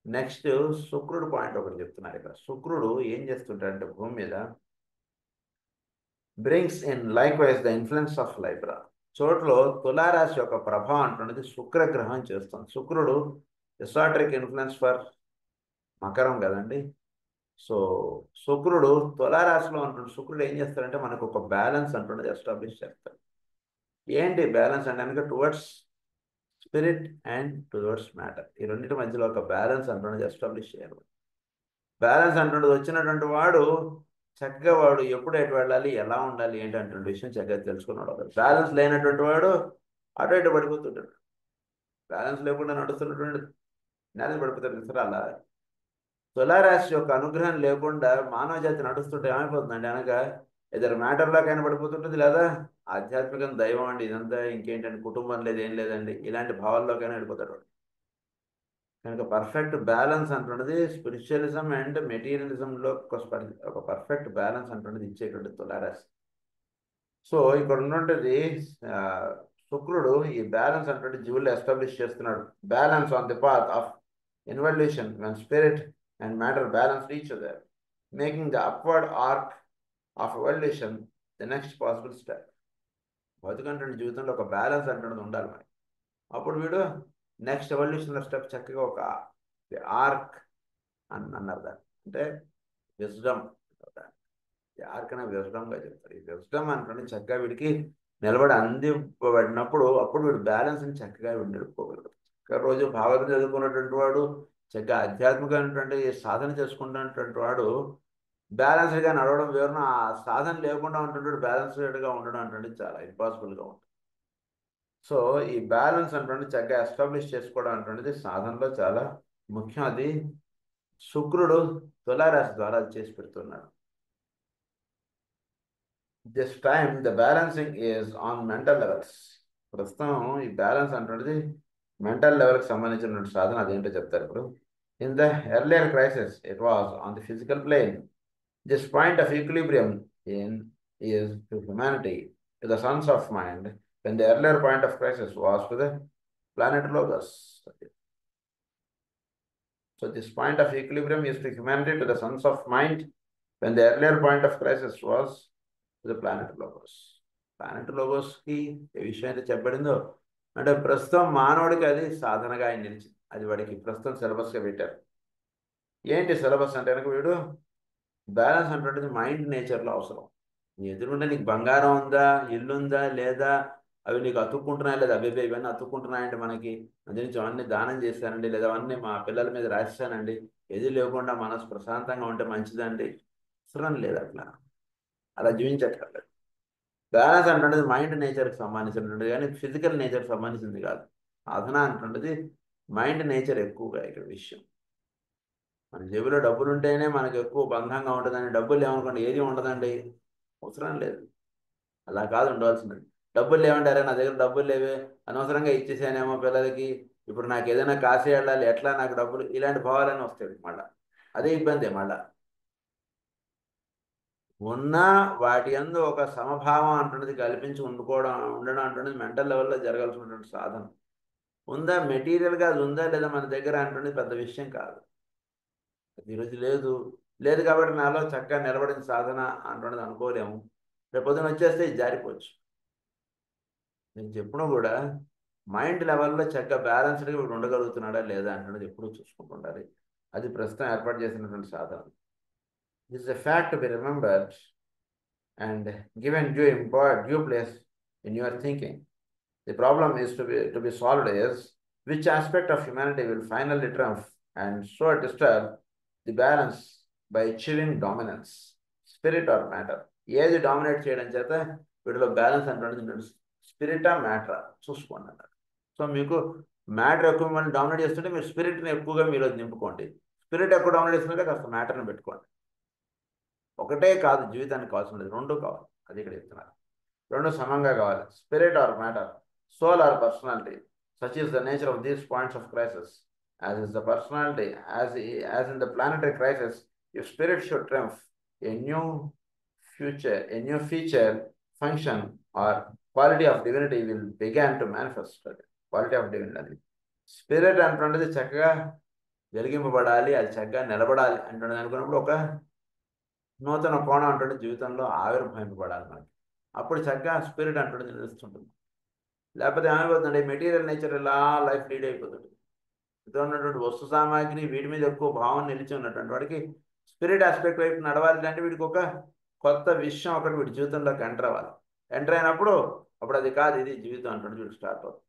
నెక్స్ట్ శుక్రుడు పాయింట్ ఒకటి చెప్తున్నారు ఇక్కడ. శుక్రుడు ఏం చేస్తుంటాడంటే భూమి మీద brings in likewise the influence of Libra. చోట్లో తులారాశి యొక్క ప్రభావం అంటున్నది శుక్రగ్రహం చేస్తుంది. శుక్రుడు ఎసాట్రిక్ ఇన్ఫ్లుయెన్స్ ఫర్ మకరం కదండి. సో శుక్రుడు తులారాశిలో ఉంటుంది. శుక్రుడు ఏం చేస్తాడంటే మనకు ఒక బ్యాలెన్స్ అంటున్నది ఎస్టాబ్లిష్ చేస్తాడు. ఏంటి బ్యాలెన్స్ అంటే కనుక towards spirit and towards matter, ఈ రెండింటి మధ్యలో ఒక బ్యాలెన్స్ అంటున్నది ఎస్టాబ్లిష్ చేయాలి. బ్యాలెన్స్ అంటున్నది వచ్చినటువంటి వాడు చక్కగా వాడు ఎప్పుడు ఎటు వెళ్ళాలి ఎలా ఉండాలి ఏంటి అటువంటి విషయం చక్కగా తెలుసుకున్నాడు. బ్యాలెన్స్ లేనటువంటి వాడు అటు ఇటు పడిపోతుంటాడు. బ్యాలెన్స్ లేకుండా నడుస్తున్నటువంటి నేల పడిపోతాడు. అలా తులారాశి యొక్క అనుగ్రహం లేకుండా మానవ జాతి నడుస్తుంటే ఏమైపోతుందండి అనగా ఏదైనా మ్యాటర్లోకైనా పడిపోతుంటుంది, లేదా ఆధ్యాత్మికం దైవం అండి ఇదంతా ఇంకేంటండి కుటుంబం లేదు ఏం లేదండి ఇలాంటి భావాల్లోకైనా వెళ్ళిపోతాడు. కనుక పర్ఫెక్ట్ బ్యాలెన్స్ అంటున్నది స్పిరిచువలిజం అండ్ మెటీరియలిజంలో ఒక పర్ఫెక్ట్ బ్యాలెన్స్ అంటున్నది ఇచ్చేటువంటి తులారాశి. సో ఇక్కడ ఉన్నటువంటి శుక్రుడు ఈ బ్యాలెన్స్ అంటే జీవుల్లో ఎస్టాబ్లిష్ చేస్తున్నాడు. Balance on the path of involution when spirit and matter balanced each other, making the upward arc of evolution the next possible step. బతుకంటే జీవితంలో ఒక బ్యాలెన్స్ అంటున్నది ఉండాలి మనకి. అప్పుడు వీడు నెక్స్ట్ ఎవల్యూషన్లో స్టెప్ చక్కగా ఒక ఆర్క్ అన్నారు దాన్ని, అంటే విజ్డమ్. ఆర్క్ అనే విజ్డమ్గా చెప్తారు. ఈ విజ్డమ్ అంటే చక్కగా వీడికి నిలబడి అందింపబడినప్పుడు అప్పుడు వీడు బ్యాలెన్స్ని చక్కగా వీడు నిలుపుకోగలడు. రోజు భాగవతం చదువుకున్నటువంటి వాడు చక్కగా ఆధ్యాత్మికమైనటువంటి సాధన చేసుకుంటున్నటువంటి వాడు బ్యాలెన్స్డ్గా నడవడం వేరున ఆ సాధన లేకుండా ఉంటుంటాడు బ్యాలెన్స్డ్గా ఉండడం అంటే చాలా ఇంపాసిబుల్గా ఉంటుంది. సో ఈ బ్యాలెన్స్ అంటే చక్కగా ఎస్టాబ్లిష్ చేసుకోవడం అటువంటిది సాధనలో చాలా ముఖ్యం. అది శుక్రుడు తులారాశి ద్వారా చేసి పెడుతున్నాడు. This time the balancing is on mental levels. ప్రస్తుతం ఈ బ్యాలెన్స్ అంటున్నది మెంటల్ లెవెల్కి సంబంధించిన సాధన. అదేంటో చెప్తారు ఇప్పుడు. In the earlier crisis it was on the physical plane. This point of equilibrium in is to humanity, to the sons of mind, when the earlier point of crisis was to the planet Logos. So this point of equilibrium is to humanity, to the sons of mind, when the earlier point of crisis was to the planet Logos. Planet Logos కి ఏ విషయం అయితే చెప్పబడిందో అంటే ప్రస్తుతం మానవుడికి అది సాధనగా ఆయన నిలిచింది. అది వాడికి ప్రస్తుతం సిలబస్గా పెట్టారు. ఏంటి సిలబస్ అంటే కనుక వీడు బ్యాలెన్స్ అంటే మైండ్ నేచర్లో అవసరం. నీ ఎదురుంటే నీకు బంగారం ఉందా, ఇల్లు ఉందా లేదా, అవి నీకు అతుక్కుంటున్నాయి లేదా, అవి ఇవన్నీ అతుక్కుంటున్నాయంటే మనకి అందులో అవన్నీ దానం చేశానండి, లేదా అవన్నీ మా పిల్లల మీద రాశానండి, ఏది లేకుండా మనసు ప్రశాంతంగా ఉంటే మంచిదండి, అవసరం లేదు. అలా జీవించక్కర్లేదు. బ్యాలెన్స్ అంటున్నది మైండ్ నేచర్కి సంబంధించినటువంటిది కానీ ఫిజికల్ నేచర్కి సంబంధించింది కాదు. సాధన అంటున్నది మైండ్ నేచర్ ఎక్కువగా ఇక్కడ విషయం. మన జేబులో డబ్బులు ఉంటేనే మనకు ఎక్కువ బంధంగా ఉంటుందండి, డబ్బులు లేవనుకోండి ఏది ఉండదండి, అవసరం లేదు. అలా కాదు ఉండవలసింది. డబ్బులు లేవంటారా, నా దగ్గర డబ్బులు లేవే, అనవసరంగా ఇచ్చేసానేమో పిల్లలకి, ఇప్పుడు నాకు ఏదైనా కాశీ వెళ్ళాలి, ఎట్లా నాకు డబ్బులు, ఇలాంటి భావాలన్నీ వస్తాయి. మళ్ళా అదే ఇబ్బంది. మళ్ళా ఉన్న వాటి యందు ఒక సమభావం అంటున్నది కల్పించి ఉండడం అంటున్నది మెంటల్ లెవెల్లో జరగాల్సినటువంటి సాధన. ఉందా మెటీరియల్గా, అది ఉందా లేదా మన దగ్గర అంటున్నది పెద్ద విషయం కాదు. ఈరోజు లేదు లేదు కాబట్టి నాలో చక్కగా నిలబడిన సాధన అంటున్నది అనుకోలేము. రేపు పొద్దున వచ్చేస్తే ఇది జారిపోవచ్చు. నేను చెప్పినా కూడా మైండ్ లెవెల్లో చక్కగా బ్యాలెన్స్డ్గా వీడు ఉండగలుగుతున్నాడా లేదా అంటున్నది ఎప్పుడూ చూసుకుంటుండాలి. అది ప్రస్తుతం ఏర్పాటు చేసినటువంటి సాధన. This is a fact to be remembered and given due place in your thinking. The problem is to be solved is which aspect of humanity will finally triumph and so disturb the balance by achieving dominance, spirit or matter. ఏది dominate చేయడం చేత వీటిలో balance అంటే స్పిరిటా మ్యాటరా చూసుకోండి అన్నారు. So మీకు matter ఎక్కువ మిమ్మల్ని డామినేట్ చేస్తుంటే మీరు స్పిరిట్ని ఎక్కువగా మీలో నింపుకోండి. స్పిరిట్ ఎక్కువ డామినేట్ చేస్తుంటే కాస్త మ్యాటర్ని పెట్టుకోండి. ఒకటే కాదు జీవితానికి కావాల్సినది, రెండు కావాలి. అది ఇక్కడ చెప్తున్నారు. రెండు సమంగా కావాలి. Spirit or matter, soul or personality. Such is the nature of these points of crisis. As is the personality, as in the planetary crisis, if spirit should trump, a new feature, function or quality of divinity will begin to manifest. Quality of divinity. Spirit అంటున్నది చక్కగా వెలిగింపబడాలి, అది చక్కగా నిలబడాలి అంటున్నది అనుకున్నప్పుడు ఒక నూతన కోణం అంటుంటే జీవితంలో ఆవిర్భవింపబడాలి మనకి. అప్పుడు చక్కగా స్పిరిట్ అంటుంటే నిలుస్తుంటుంది. లేకపోతే ఏమైపోతుందండి, మెటీరియల్ నేచర్ ఇలా లైఫ్ లీడ్ అయిపోతుంది. ఇంట్లో ఉన్నటువంటి వస్తు సామాగ్రి వీటి మీద ఎక్కువ భావం నిలిచి ఉన్నటువంటి వాడికి స్పిరిట్ ఆస్పెక్ట్ వైపు నడవాలి అంటే వీడికి ఒక కొత్త విషయం ఒకటి వీడి జీవితంలోకి ఎంటర్ అవ్వాలి. ఎంటర్ అయినప్పుడు అప్పుడు అది కాదు ఇది జీవితం అంటుంటే వీడు స్టార్ట్ అవుతుంది.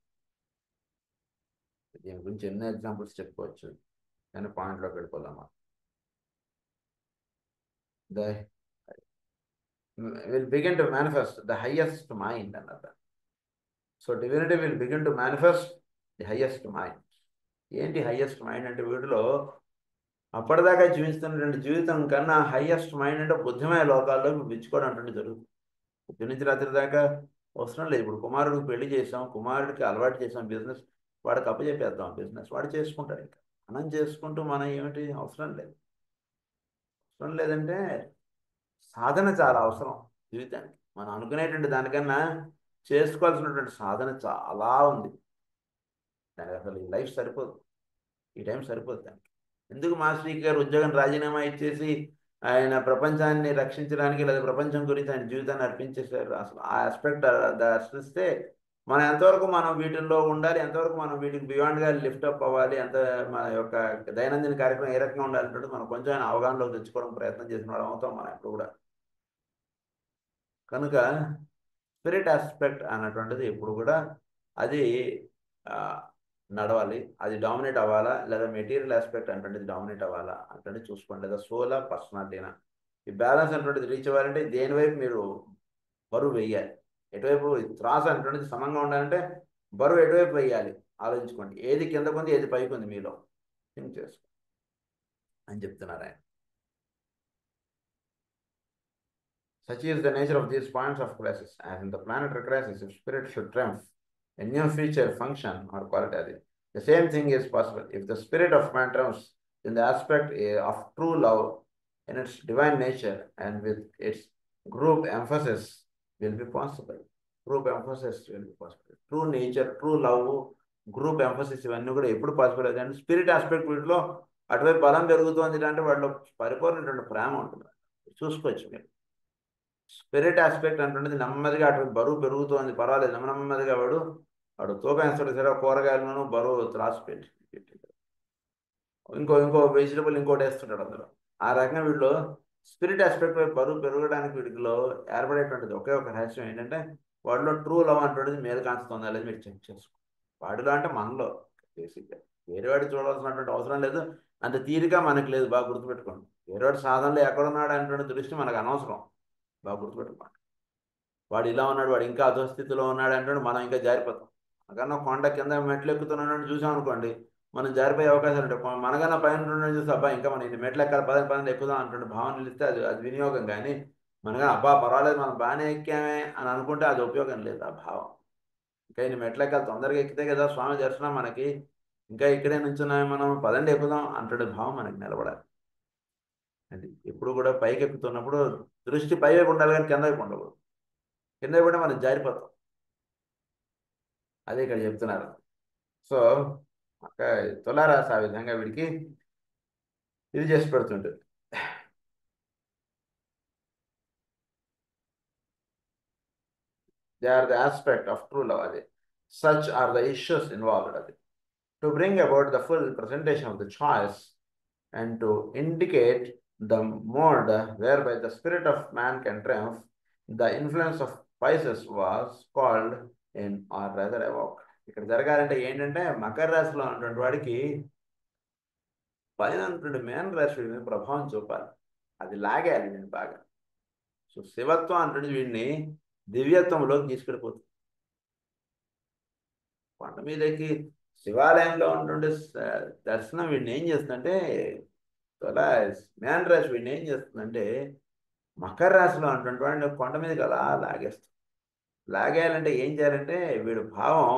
దీని గురించి ఎన్నో ఎగ్జాంపుల్స్ చెప్పుకోవచ్చు కానీ పాయింట్లోకి వెళ్ళిపోదామా. will begin to manifest the highest mind another. So divinity will begin to manifest the highest mind. ఏంటి హైయెస్ట్ మైండ్ అంటే వీటిలో అప్పటిదాకా జీవిస్తున్నటువంటి జీవితం కన్నా హైయెస్ట్ మైండ్ అంటే బుద్ధిమయ లోకాల్లో విచ్చుకోవడం అంటే జరుగుతుంది. పొద్దు నుంచి రాత్రి దాకా అవసరం లేదు. ఇప్పుడు కుమారుడికి పెళ్లి చేసాం, కుమారుడికి అలవాటు చేసాం బిజినెస్, వాడికి అప్పచెప్పేద్దాం బిజినెస్, వాడు చేసుకుంటాడు. ఇంకా మనం చేసుకుంటూ మనం ఏమిటి అవసరం లేదు. అవసరం లేదంటే సాధన చాలా అవసరం జీవితానికి. మనం అనుకునేటువంటి దానికన్నా చేసుకోవాల్సినటువంటి సాధన చాలా ఉంది. దానికి అసలు ఈ లైఫ్ సరిపోదు, ఈ టైం సరిపోదు దానికి. ఎందుకు మాస్టర్ గారు ఉద్యోగం రాజీనామా ఇచ్చేసి ఆయన ప్రపంచాన్ని రక్షించడానికి లేదా ప్రపంచం గురించి ఆయన జీవితాన్ని అర్పించేశారు? అసలు ఆ ఆస్పెక్ట్ దర్శిస్తే మనం ఎంతవరకు మనం వీటిల్లో ఉండాలి, ఎంతవరకు మనం వీటికి బియాండ్గా లిఫ్టప్ అవ్వాలి, ఎంత మన యొక్క దైనందిన కార్యక్రమం ఏ రకంగా ఉండాలంటే మనం కొంచెం అవగాహనలోకి తెచ్చుకోవడం ప్రయత్నం చేసిన వాడు అవుతాం మనం ఎప్పుడు కూడా. కనుక స్పిరిట్ ఆస్పెక్ట్ అన్నటువంటిది ఎప్పుడు కూడా అది నడవాలి, అది డామినేట్ అవ్వాలా, లేదా మెటీరియల్ ఆస్పెక్ట్ అంటే డామినేట్ అవ్వాలా అంటే చూసుకోండి, లేదా సోలా పర్సనాలిటీనా. ఈ బ్యాలెన్స్ అనేటువంటిది రీచ్ అవ్వాలంటే దేనివైపు మీరు బరువు వేయాలి, ఎటువైపు త్రాస అనేటువంటిది సమంగా ఉండాలంటే బరువు ఎటువైపు వేయాలి ఆలోచించుకోండి. ఏది కిందకు ఉంది, ఏది పైకి ఉంది మీలో థింక్ చేసుకో అని చెప్తున్నారు ఆయన. Such is the nature of these points of crisis. As in the planetary crisis, if spirit should triumph, a new feature, function, or quality. The same thing is possible. If the spirit of man triumphs in the aspect of true love in its divine nature and with its group emphasis will be possible. Group emphasis will be possible. True nature, true love, group emphasis ఇవన్నీ కూడా ఎప్పుడు possible అవుతాయి అంటే spirit aspect వీటిలో అటువైపు బలం పెరుగుతుంది అంటే వాళ్ళు పరిపూర్ణటువంటి ప్రేమ ఉంటుంది. చూసుకోవచ్చు మీరు. స్పిరిట్ ఆస్పెక్ట్ అంటున్నది నెమ్మదిగా అటు బరువు పెరుగుతోంది, పర్వాలేదు, నెమ్మదిగా వాడు వాడు తూకం వేస్తాడు సరే, కూరగాయలను బరువు త్రాసు పెట్టి ఇంకో వెజిటబుల్ ఇంకోటి వేస్తుంటాడు అందులో. ఆ రకంగా వీళ్ళు స్పిరిట్ ఆస్పెక్ట్ వైపు బరువు పెరగడానికి వీటిలో ఏర్పడేటువంటిది ఒకే ఒక రహస్యం ఏంటంటే వాడిలో ట్రూ లవ్ అంటున్నది మేలు కాంచుతుందా లేదు మీరు చెక్ చేసుకో. వాడిలో అంటే మనలో బేసిక్గా వేరే వాడి చూడాల్సినటువంటి అవసరం లేదు, అంత తీరిక మనకు లేదు, బాగా గుర్తుపెట్టుకోండి. వేరేవాడి సాధనలో ఎక్కడున్నాడు అనేటువంటి దృష్టి మనకు అనవసరం, బాగా గుర్తుపెట్టుకోండి. వాడు ఇలా ఉన్నాడు, వాడు ఇంకా అధోస్థితిలో ఉన్నాడు అంటే మనం ఇంకా జారిపోతాం. మనకన్నా కొండ కింద మెట్లు ఎక్కుతున్నాడు చూసాం అనుకోండి, మనం జారిపోయే అవకాశాలు ఉంటాయి. మనకన్నా పైన ఉండడం చూసి అబ్బా ఇంకా మనం ఇన్ని మెట్లు ఎక్కాలి, పదండి ఎక్కుదాం అంటుండే భావనలు ఇస్తే అది వినియోగం. కానీ మనగా అబ్బా పర్వాలేదు మనం బాగానే ఎక్కామే అని అనుకుంటే అది ఉపయోగం లేదు ఆ భావం. ఇంకా ఇన్ని మెట్లు ఎక్కాలి, తొందరగా ఎక్కితే కదా స్వామి దర్శనం మనకి, ఇంకా ఇక్కడే నుంచున్నామే మనం, పదండి ఎక్కుదాం అంటుండే భావం మనకి నిలబడాలి. అది ఎప్పుడు కూడా పైకి ఎక్కుతున్నప్పుడు దృష్టి పై వైపు ఉండాలి కానీ కింద వైపు ఉండకూడదు. కింద వైపు మనం జారిపోతాం. అదే ఇక్కడ చెప్తున్నారు. సో తులారాశి ఆ విధంగా వీడికి ఇది చేసి పెడుతుంటుంది. They are the aspect of true love. అది such are the issues involved. అది to bring about the full presentation of the choice and to indicate the mode whereby the spirit of man can triumph, the influence of Pisces was called in or rather evoked. ఇక్కడ జరగాలంటే ఏంటంటే మకర రాశిలో ఉన్నటువంటి వాడికి పైన ఉన్నటువంటి మేన రాశి మీద ప్రభావం చూపాలి, అది లాగేయాలి నేను బాగా. సో శివత్వం అంటుంది వీడిని దివ్యత్వంలోకి తీసుకెళ్ళిపోతుంది. కొండ మీదకి శివాలయంలో ఉన్నటువంటి దర్శనం వీడిని ఏం చేస్తుందంటే, అలా మేన రాశి వీడిని ఏం చేస్తుందంటే మకర రాశిలో ఉన్నటువంటి వాడిని కొండ మీదకి అలా లాగేస్తుంది. లాగేయాలంటే ఏం చేయాలంటే వీడు భావం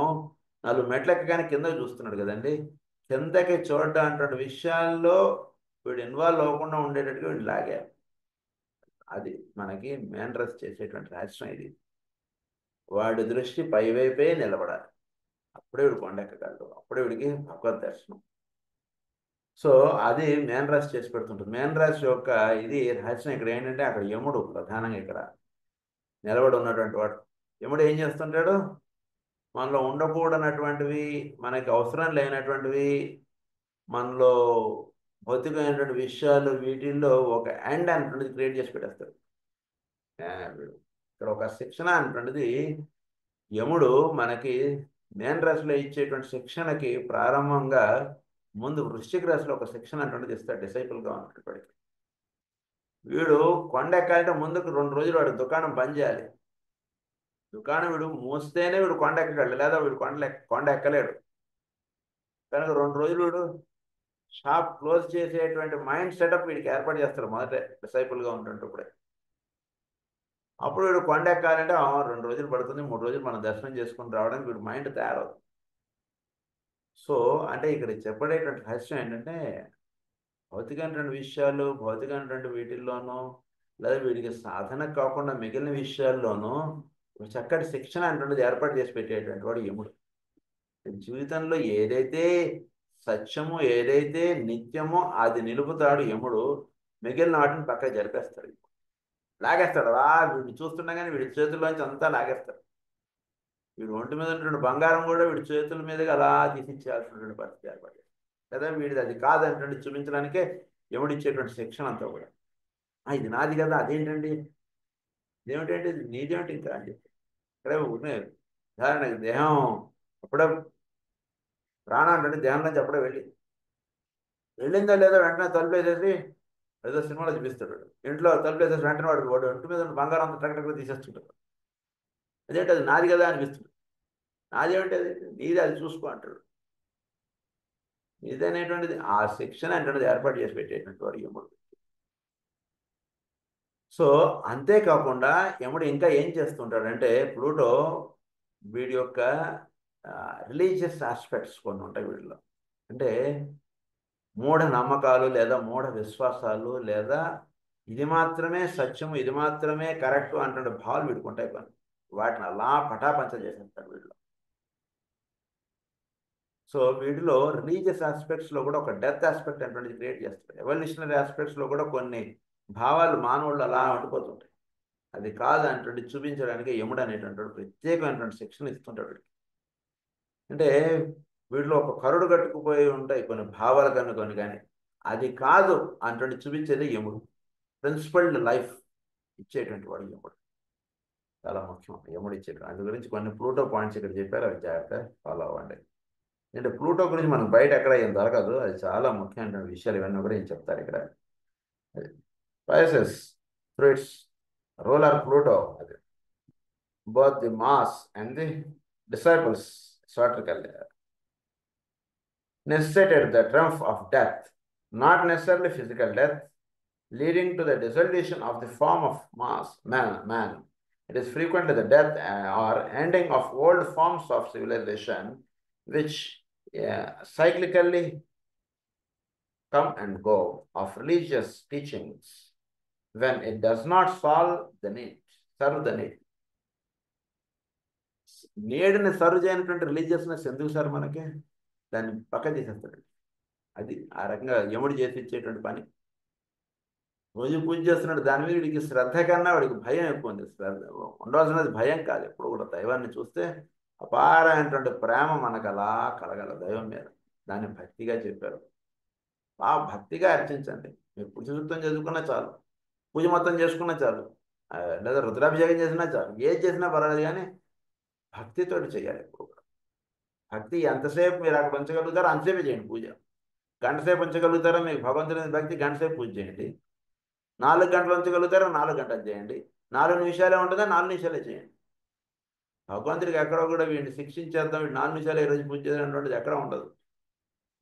4 మెట్లు ఎక్కగానే కిందకి చూస్తున్నాడు కదండి, కిందకి చూడడం అటువంటి విషయాల్లో వీడు ఇన్వాల్వ్ అవ్వకుండా ఉండేటట్టుగా వీడు లాగేయాలి. అది మనకి మేన రాశి చేసేటువంటి రహస్యం ఇది. వాడి దృష్టి పైవైపే నిలబడాలి, అప్పుడే వీడు కొండ ఎక్కగలడు, అప్పుడే వీడికి భగవద్ దర్శనం. సో అది మేన రాశి చేసి పెడుతుంటుంది. మేన రాశి యొక్క ఇది రహస్యం ఇక్కడ ఏంటంటే అక్కడ యముడు ప్రధానంగా ఇక్కడ నిలబడి ఉన్నటువంటి వాడు. యముడు ఏం చేస్తుంటాడు, మనలో ఉండకూడనటువంటివి, మనకి అవసరం లేనటువంటివి, మనలో భౌతికమైనటువంటి విషయాలు, వీటిల్లో ఒక ఎండ్ అనేటువంటిది క్రియేట్ చేసి పెట్టేస్తాడు. ఇక్కడ ఒక శిక్షణ అనేటువంటిది యముడు మనకి మేన రాశిలో ఇచ్చేటువంటి శిక్షణకి ప్రారంభంగా ముందు వృశ్చిక రాశిలో ఒక శిక్షణ అనేటువంటిది ఇస్తాడు డిసైపుల్గా ఉన్నప్పటికీ. వీడు కొండ ఎక్కాలంటే ముందుకు 2 రోజులు వాడు దుకాణం బంద్ చేయాలి. దుకాణం వీడు మూస్తేనే వీడు కొండ ఎక్కగలడు, లేదా వీడు కొండ ఎక్కలేడు. కనుక 2 రోజులు వీడు షాప్ క్లోజ్ చేసేటువంటి మైండ్ సెటప్ వీడికి ఏర్పాటు చేస్తాడు మొదట డిసైపుల్గా ఉంటుంటప్పుడే. అప్పుడు వీడు కొండ ఎక్కాలంటే 2 రోజులు పడుతుంది, 3 రోజులు మనం దర్శనం చేసుకుని రావడానికి వీడు మైండ్ తయారవుతుంది. సో అంటే ఇక్కడ చెప్పడేటువంటి రహస్యం ఏంటంటే భౌతికమైనటువంటి విషయాలు, భౌతికమైనటువంటి వీటిల్లోనూ, లేదా వీడికి సాధన కాకుండా మిగిలిన విషయాల్లోనూ ఒక చక్కటి శిక్షణ అనేటువంటిది ఏర్పాటు చేసి పెట్టేటువంటి వాడు యముడు. జీవితంలో ఏదైతే సత్యమో, ఏదైతే నిత్యమో అది నిలుపుతాడు యముడు, మిగిలిన వాటిని పక్కన జరిపేస్తాడు, లాగేస్తాడు. వీడిని చూస్తుండగానే వీడి చేతుల్లోంచి అంతా లాగేస్తాడు. వీడు ఒంటి మీద ఉన్నటువంటి బంగారం కూడా వీడి చేతుల మీదుగా అలా తీసిచ్చేయాల్సినటువంటి పరిస్థితి ఏర్పడింది కదా. వీడిది అది కాదనేటువంటి చూపించడానికే యముడిచ్చేటువంటి శిక్షణ అంతా కూడా. ఇది నాది కదా, అదేంటండి, ఇదేమిటంటే ఇది నీదేమిటి ఇంకా అని చెప్పి ఇక్కడే ఉన్నాయి. ఉదాహరణకి దేహం అప్పుడే ప్రాణం అంటే దేహం నుంచి అప్పుడే వెళ్ళిందా లేదా వెంటనే తలుపు వేసేసి ఏదో సినిమాలో చూపిస్తాడు వాడు. ఇంట్లో తలుపు వేసేసి వెంటనే వాడు ఇంటి మీద ఉన్న బంగారం అంతా టక్ తీసేస్తుంటాడు. అదేంటి అది నాది కదా అనిపిస్తుంది. నాది ఏమిటి అది నీది, అది చూసుకో అంటాడు. ఇదనేటువంటిది ఆ శిక్షణ అనేటువంటిది ఏర్పాటు చేసి పెట్టేటువంటి వాడు యముడు. సో అంతేకాకుండా యముడు ఇంకా ఏం చేస్తుంటాడంటే ప్లూటో వీడి యొక్క రిలీజియస్ ఆస్పెక్ట్స్ కొన్ని ఉంటాయి వీడిలో. అంటే మూఢ నమ్మకాలు లేదా మూఢ విశ్వాసాలు లేదా ఇది మాత్రమే సత్యము, ఇది మాత్రమే కరెక్ట్ అంటున్న భావాలు వీడుకుంటాయి కొన్ని. వాటిని అలా పటాపంచ చేసేస్తాడు వీడిలో. సో వీటిలో రిలీజియస్ ఆస్పెక్ట్స్లో కూడా ఒక డెత్ ఆస్పెక్ట్ అనేటువంటిది క్రియేట్ చేస్తాడు. ఎవల్యూషనరీ ఆస్పెక్ట్స్లో కూడా కొన్ని భావాలు మానవుళ్ళు అలా ఉండిపోతుంటాయి. అది కాదు అంటే చూపించడానికి యముడు అనేటువంటి ప్రత్యేకమైనటువంటి శిక్షణ ఇస్తుంటాడు. అంటే వీటిలో ఒక కరుడు కట్టుకుపోయి ఉంటాయి కొన్ని భావాలు కొన్ని కానీ అది కాదు అంటే చూపించేది యముడు. ప్రిన్సిపల్డ్ లైఫ్ ఇచ్చేటువంటి వాడు యముడు. చాలా ముఖ్యం యముడు ఇచ్చేటువంటి. అందు గురించి కొన్ని ప్లూటో పాయింట్స్ ఇక్కడ చెప్పారు, అవి జాగ్రత్త ఫాలో అవ్వండి. అంటే ప్లూటో గురించి మనకు బయట ఎక్కడ ఏం దొరకదు, అది చాలా ముఖ్యమైన విషయాలు. ఇవన్నీ కూడా ఏం చెప్తారు ఇక్కడ. Pisces, through its ruler Pluto, both the Mars and the disciples satirically necessitated the triumph of death, not necessarily physical death, leading to the dissolution of the form of man. It is frequently the death or ending of old forms of civilization, which cyclically come and go, of religious teachings, when it does not serve the need. నీడ్ని serve చేయనటువంటి రిలీజియస్నెస్ ఎందుకు sir మనకి, దాన్ని పక్క చేసేస్తాడు. అది ఆ రకంగా యముడు చేసి ఇచ్చేటువంటి పని. రోజు పూజ చేస్తున్నాడు, దాని మీద వీడికి శ్రద్ధ కన్నా వాడికి భయం ఎక్కువ ఉంది. శ్రద్ధ ఉండవలసినది భయం కాదు. ఎప్పుడు కూడా దైవాన్ని చూస్తే అపారమైనటువంటి ప్రేమ మనకు అలా కలగల దైవం మీద. దాన్ని భక్తిగా చెప్పారు. ఆ భక్తిగా అర్చించండి. మీరు పూజ సూక్తం చదువుకున్నా చాలు, పూజ మొత్తం చేసుకున్నా చాలు, లేదా రుద్రాభిషేకం చేసినా చాలు, ఏది చేసినా పర్వాలేదు, కానీ భక్తితోటి చేయాలి. ఎప్పుడు కూడా భక్తి ఎంతసేపు మీరు అక్కడ ఉంచగలుగుతారో అంతసేపే చేయండి పూజ. గంట సేపు ఉంచగలుగుతారో మీకు భగవంతుని భక్తి, గంట సేపు పూజ చేయండి. 4 గంటలు ఉంచగలుగుతారో 4 గంటలు చేయండి. 4 నిమిషాలే ఉంటుందా 4 నిమిషాలే చేయండి. భగవంతుడికి ఎక్కడో కూడా వీడిని శిక్షించేద్దాం, వీడు 4 నిమిషాలు ఈరోజు పూజ చేయాలనేటువంటిది ఎక్కడ ఉండదు.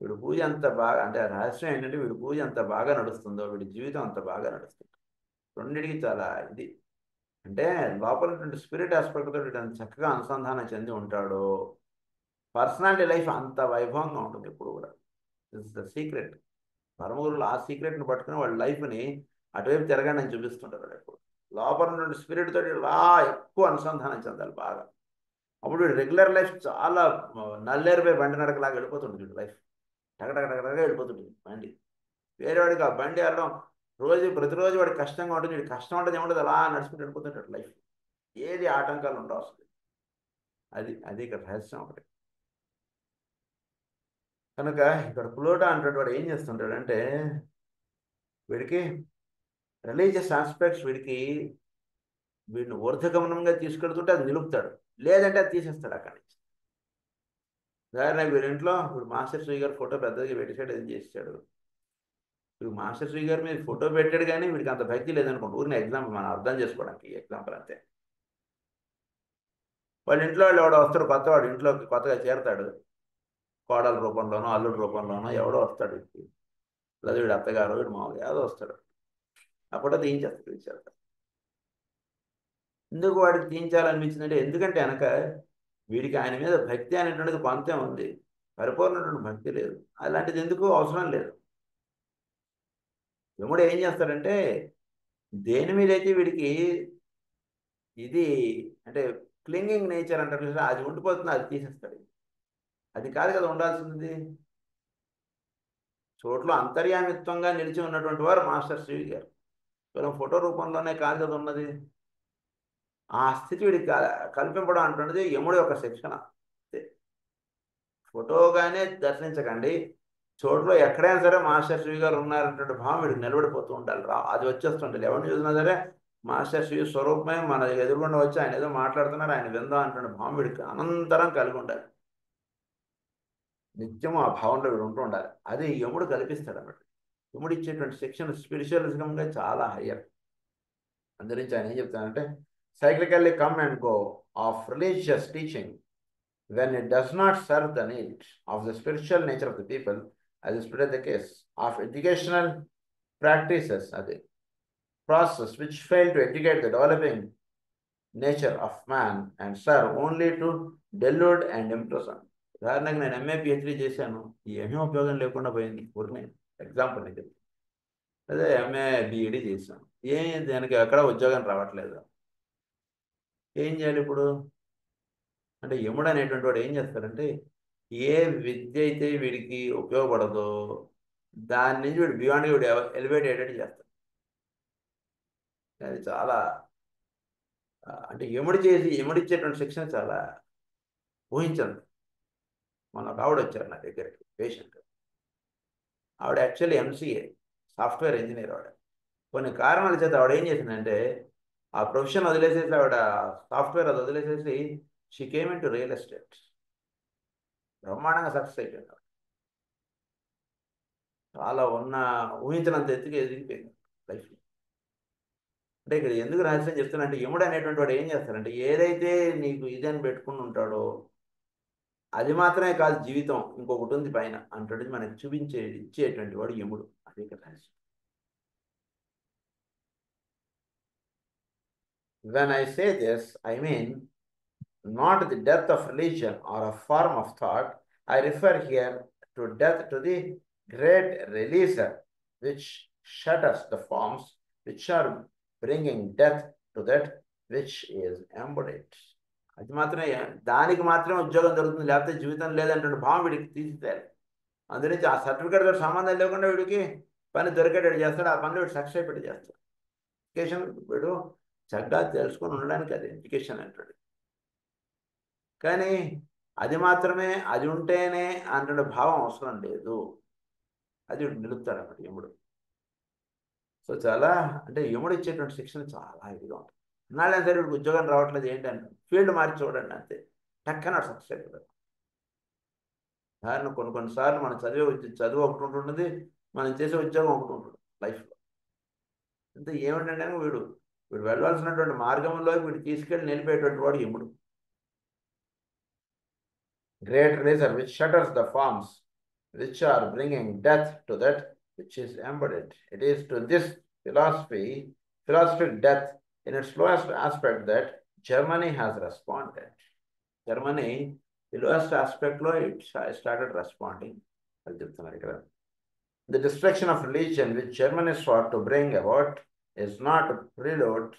వీడు పూజ అంత బాగా, అంటే రహస్యం ఏంటంటే వీడి పూజ అంత బాగా నడుస్తుందో వీడి జీవితం అంత బాగా నడుస్తుంది. రెండింటికి చాలా ఇది, అంటే లోపల స్పిరిట్ ఆస్పెక్ట్ తోటి చక్కగా అనుసంధానం చెంది ఉంటాడు. పర్సనాలిటీ లైఫ్ అంత వైభవంగా ఉంటుంది ఎప్పుడు కూడా. This is the secret. పరమగురులు ఆ సీక్రెట్ని పట్టుకుని వాళ్ళ లైఫ్ని అటువైపు తిరగండి అని చూపిస్తుంటారు. ఎప్పుడు లోపల నుండి స్పిరిట్ తోటి ఇలా ఎక్కువ అనుసంధానం చెందాలి బాగా. అప్పుడు రెగ్యులర్ లైఫ్ చాలా నల్లేరుపై బండి నడకలాగా వెళ్ళిపోతుంది. లైఫ్ టగటగటగటగా వెళ్ళిపోతుంది బండి. వేరేవాడికి ఆ బండి వెళ్ళడం ప్రతిరోజు వాడికి కష్టంగా ఉంటుంది. వీడికి కష్టం ఉంటుంది ఏముంటుంది, అలా నడుచుకుంటూ వెళ్ళిపోతుంటాడు లైఫ్. ఏది ఆటంకాలు ఉండవు అసలు. అది ఇక్కడ రహస్యం ఒకటి. కనుక ఇక్కడ ప్లూటో అంటాడు వాడు ఏం చేస్తుంటాడు అంటే వీడికి రిలీజియస్ ఆస్పెక్ట్స్ వీడిని ఊర్ధగమనంగా తీసుకెళ్తుంటే అది నిలుపుతాడు, లేదంటే అది తీసేస్తాడు అక్కడి నుంచి. ఉదాహరణకు వీడి ఇంట్లో ఇప్పుడు మాస్టర్ శ్రీ గారు ఫోటో పెద్దగా పెట్టేసాడు, ఏం చేసాడు. ఇప్పుడు మాస్టర్ శ్రీ గారు మీద ఫోటో పెట్టాడు, కానీ వీడికి అంత భక్తి లేదనుకోండి. ఊరిని ఎగ్జాంపుల్ మనం అర్థం చేసుకోవడానికి ఎగ్జాంపుల్ అంతే. వాళ్ళ ఇంట్లో వాళ్ళు ఎవడో వస్తాడు, కొత్తవాడు ఇంట్లోకి కొత్తగా చేరతాడు, కోడల రూపంలోనో అల్లుడి రూపంలోనో ఎవడో వస్తాడు. లేదా వీడు అత్తగారు వీడు మామూలు ఏదో వస్తాడు. ఆ ఫోటో తీయించేస్తాడు. ఎందుకు వాడికి తీయించాలనిపించిందంటే ఎందుకంటే వెనక వీడికి ఆయన మీద భక్తి అనేటువంటిది కొంతే ఉంది, పరిపూర్ణటువంటి భక్తి లేదు. అలాంటిది ఎందుకు అవసరం లేదు. యముడు ఏం చేస్తాడంటే దేని మీద అయితే వీడికి ఇది అంటే క్లింగింగ్ నేచర్ అంటారు, అది ఉండిపోతుంది, అది తీసేస్తాడు. అది కాదు కదా ఉండాల్సింది. చోట్లో అంతర్యామిత్వంగా నిలిచి ఉన్నటువంటి వారు మాస్టర్ శ్రీ గారు. కేవలం ఫోటో రూపంలోనే కాదు కదా ఉన్నది. ఆ స్థితి వీడికి కల్పింపడం అంటున్నది యముడి యొక్క శిక్షణ. ఫోటోగానే దర్శించకండి, చోట్లో ఎక్కడైనా సరే మాస్టర్ శ్రీ గారు ఉన్నారంటే భావం వీడికి నిలబడిపోతూ ఉండాలి. అది వచ్చేస్తుంటుంది. ఎవరిని చూసినా సరే మాస్టర్ శ్రీ స్వరూపమే మన ఎదురుగుండా వచ్చి ఆయన ఏదో మాట్లాడుతున్నారు, ఆయన విందాం అంటున్న భావం వీడికి అనంతరం కలిగి ఉండాలి. నిత్యం ఆ భావంలో వీడు ఉంటూ ఉండాలి. అది యముడు కల్పిస్తాడు అన్నమాట. యముడు ఇచ్చేటువంటి శిక్షణ స్పిరిచువలిజంగా చాలా హయ్యర్. అందురించి ఆయన ఏం చెప్తానంటే, cyclically come and go of religious teaching when it does not serve the need of the spiritual nature of the people, as is today the case, of educational practices, the process which fail to educate the developing nature of man and serve only to delude and imprison. ఉదాహరణకు నేను MA PhD చేశాను, ఏమీ ఉపయోగం లేకుండా పోయింది. ఊరినే example ఇది. అదే ఎంఏ బిఈడి చేశాను, దానికి ఎక్కడ ఉద్యోగం రావట్లేదు. ఏం చేయాలి ఇప్పుడు అంటే, యముడు అనేటువంటి వాడు ఏం చేస్తాడంటే, ఏ విద్య అయితే వీడికి ఉపయోగపడదో దాని నుంచి వీడు బియాండ్ వీడు ఎలివేట్ అయ్యేటట్టు చేస్తాడు. అది చాలా అంటే యముడిచ్చేటువంటి శిక్షణ చాలా ఊహించండి. మొన్న ఒక ఆవిడ వచ్చారు నా దగ్గరికి, పేషెంట్. ఆవిడ యాక్చువల్లీ ఎంసీఏ, సాఫ్ట్వేర్ ఇంజనీర్. ఆవిడ కొన్ని కారణాల చేత ఆవిడ ఏం చేసిందంటే, ఆ ప్రొఫెషన్ వదిలేసేసి, ఆవిడ సాఫ్ట్వేర్ అది వదిలేసేసి she came in to real estate. బ్రహ్మాండంగా సక్సెస్ అయిపోయింది. చాలా ఊహించినంత ఎత్తుకి ఎదిగిపోయింది లైఫ్లో. అంటే ఇక్కడ ఎందుకు రహస్యం చెప్తున్నా అంటే, యముడు అనేటువంటి వాడు ఏం చేస్తాడంటే, ఏదైతే నీకు ఇదని పెట్టుకుని ఉంటాడో అది మాత్రమే కాదు జీవితం, ఇంకొకటి ఉంది పైన అంటాడు మనకి ఇచ్చేటువంటి వాడు యముడు. అదే ఇక్కడ రహస్యం. When I say this, I mean not the death of religion or a form of thought. I refer here to death to the great releaser, which shatters the forms which are bringing death to that which is embodied. అది మాత్రమే, దానికి మాత్రమే ఉద్యోగం దొరుకుతుంది, లేకపోతే జీవితం లేదంటే భావం వీడికి తీసిస్తారు. అందురించి ఆ సర్టిఫికేట్తో సంబంధం లేకుండా వీడికి పని దొరికేటట్టు చేస్తాడు. ఆ పనిలో వీడు సక్సెస్ అయిపోయి చేస్తాడు. ఎడ్యుకేషన్ వీడు చక్కగా తెలుసుకొని ఉండడానికి అది ఎడ్యుకేషన్ అంటాడు. కానీ అది మాత్రమే, అది ఉంటేనే అంటే భావం అవసరం లేదు. అది నిలుపుతాడు అన్నమాట యముడు. సో చాలా అంటే యముడు ఇచ్చేటువంటి శిక్షణ చాలా ఇదిగా ఉంటుంది. నాళ్ళైనా సరే వీడికి ఉద్యోగం రావట్లేదు ఏంటంటే, ఫీల్డ్ మార్చి చూడండి అంతే, టక్కన సక్సెస్ అయిపోతాడు. కొన్నిసార్లు మనం చదువు ఒకటి ఉంటుంటుంది, మనం చేసే ఉద్యోగం ఒకటి ఉంటుంది లైఫ్లో. అంతే ఏమిటంటే వీడు వెళ్ళాల్సినటువంటి మార్గంలోకి వీడు తీసుకెళ్ళి నిలిపేటువంటి వాడు యముడు. Great razor which shatters the forms which are bringing death to that which is embodied. It is to this philosophic death in its lowest aspect that Germany has responded. Germany, the lowest aspect lo it started responding. The destruction of religion which Germany sought to bring about is not a prelude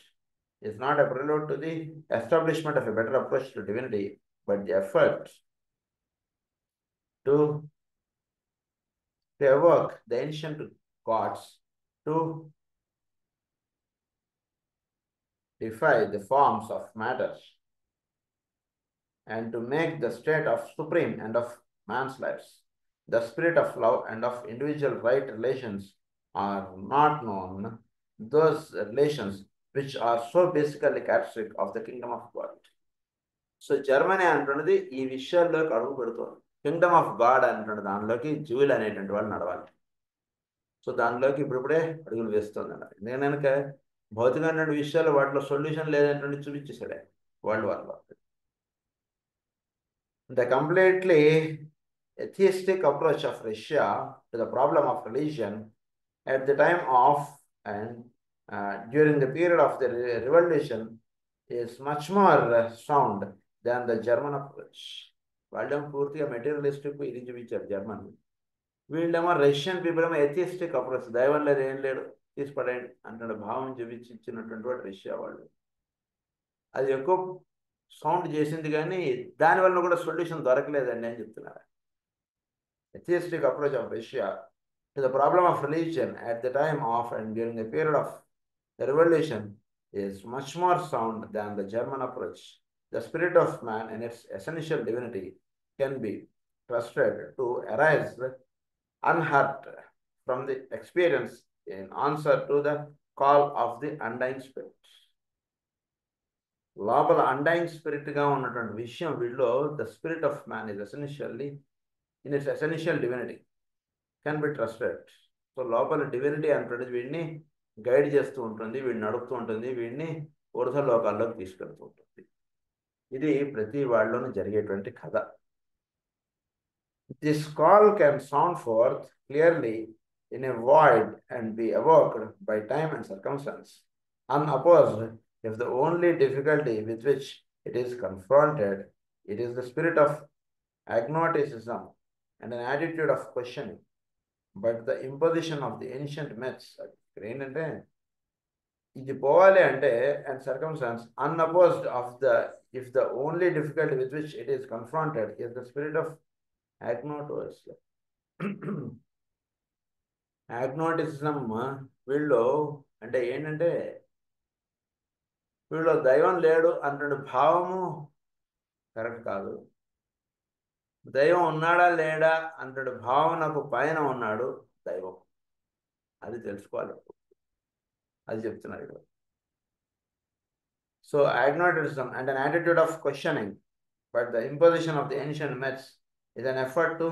to the establishment of a better approach to divinity, but the effort to evoke the ancient gods, to defy the forms of matter, and to make the state of supreme and of man's lives. The spirit of love and of individual right relations are not known, those relations which are so basically characteristic of the kingdom of God. So Germany అంటున్నది ఈ విషయాల్లోకి అడుగు పెడుతుంది. Kingdom of God అనేటువంటి దానిలోకి జూయిల్ అనేటువంటి వాళ్ళు నడవాలి. So దానిలోకి ఇప్పుడిప్పుడే అడుగులు వేస్తుంది అన్నది. నేను కనుక భౌతికమైనటువంటి విషయాలు వాటిలో సొల్యూషన్ లేదనేటువంటి చూపించేసాడే వాళ్ళు. The completely atheistic approach of Russia to the problem of religion at the time of and during the period of the revolution is much more sound than the German approach. వాళ్ళేమో పూర్తిగా materialistic ఇది చూపించారు German. వీళ్ళేమో Russian people ఏమో ఎథియిస్టిక్ approach, దైవం లేదు ఏం లేడు తీసిపడేయండి అంటే భావం చూపించినటువంటి వాడు రష్యా వాళ్ళు. అది ఎక్కువ సౌండ్ చేసింది కానీ దానివల్ల కూడా సొల్యూషన్ దొరకలేదండి అని చెప్తున్నారు. Atheistic approach of Russia to the problem of religion at the time of and during the period of the revolution is much more sound than the German approach. The spirit of man and its essential divinity can be trusted to arise unhurt from the experience in answer to the call of the undying spirit. లోపల undying స్పిరిట్గా ఉన్నటువంటి విషయం వీళ్ళలో the spirit of man is essentially in it's essential divinity can be trusted. So లోపల divinity అంటున్నది వీడిని guide చేస్తూ ఉంటుంది, వీడిని నడుపుతూ ఉంటుంది, వీడిని ఊర్ధ లోకాల్లోకి తీసుకెళ్తూ ఉంటుంది. ఇది ప్రతి వాళ్ళలోనూ జరిగేటువంటి కథ. This call can sound forth clearly in a void and be evoked by time and circumstance, unopposed, if the only difficulty with which it is confronted, it is the spirit of agnosticism and an attitude of questioning. But the imposition of the ancient myths, ఏంటంటే ఇది పోవాలి అంటే and circumstance unopposed of the if the only difficulty with which it is confronted is the spirit of agnosticism. వీళ్ళు అంటే ఏంటంటే వీళ్ళు దైవం లేడు అన్న భావము కరెక్ట్ కాదు. దైవం ఉన్నాడా లేడా అంటాడు భావం నాకు పైన ఉన్నాడు దైవం, అది తెలుసుకోవాలి, అది చెప్తున్నారు ఇక్కడ. So agnosticism and an attitude of questioning, but the imposition of the ancient myths is an effort to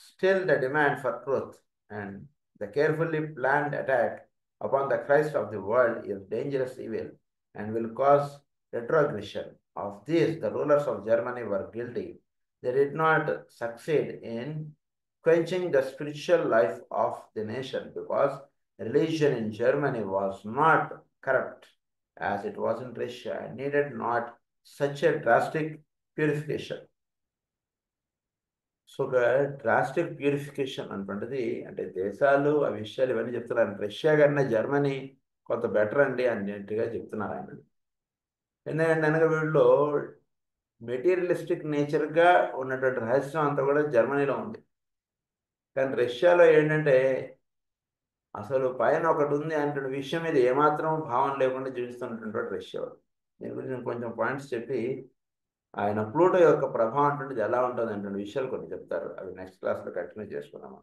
still the demand for truth, and the carefully planned attack upon the Christ of the world is dangerous evil and will cause retrogression. Of this the rulers of Germany were guilty. They did not succeed in quenching the spiritual life of the nation because religion in Germany was not corrupt as it was in Russia and needed not such a drastic purification. So ఒక drastic purification అనుకుంటుంది అంటే దేశాలు ఆ విషయాలు ఇవన్నీ చెప్తున్నారు. Russia కన్నా Germany కొంత బెటర్ అండి అన్నట్టుగా చెప్తున్నారు ఆయన. ఎందుకంటే అనగా వీళ్ళు మెటీరియలిస్టిక్ నేచర్గా ఉన్నటువంటి రహస్యం అంతా కూడా జర్మనీలో ఉంది. కానీ రష్యాలో ఏంటంటే అసలు పైన ఒకటి ఉంది అంటే విషయం మీద ఏమాత్రం భావన లేకుండా జీవిస్తున్నటువంటి రష్యా. దీని గురించి నేను కొంచెం పాయింట్స్ చెప్పి ఆయన ప్లూటో యొక్క ప్రభావం అంటుండేది ఎలా ఉంటుంది అంటే విషయాలు కొన్ని చెప్తారు. అవి నెక్స్ట్ క్లాస్లో కంటిన్యూ చేసుకున్నాము.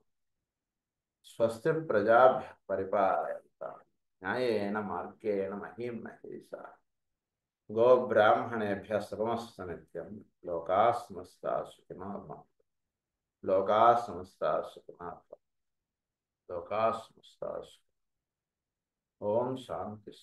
స్వస్తి ప్రజాభ్య పరిపాలయంతాం న్యాయేన మార్గేణ మహీం మహేషా గో బ్రాహ్మణేభ్య సర్వమస్తు నిత్యం లోకా సమస్తా సుఖినో భవంతు. లోకా సమస్తా సుఖినో భవంతు. లోకా సమస్తా సుఖినో. ఓం శాంతి.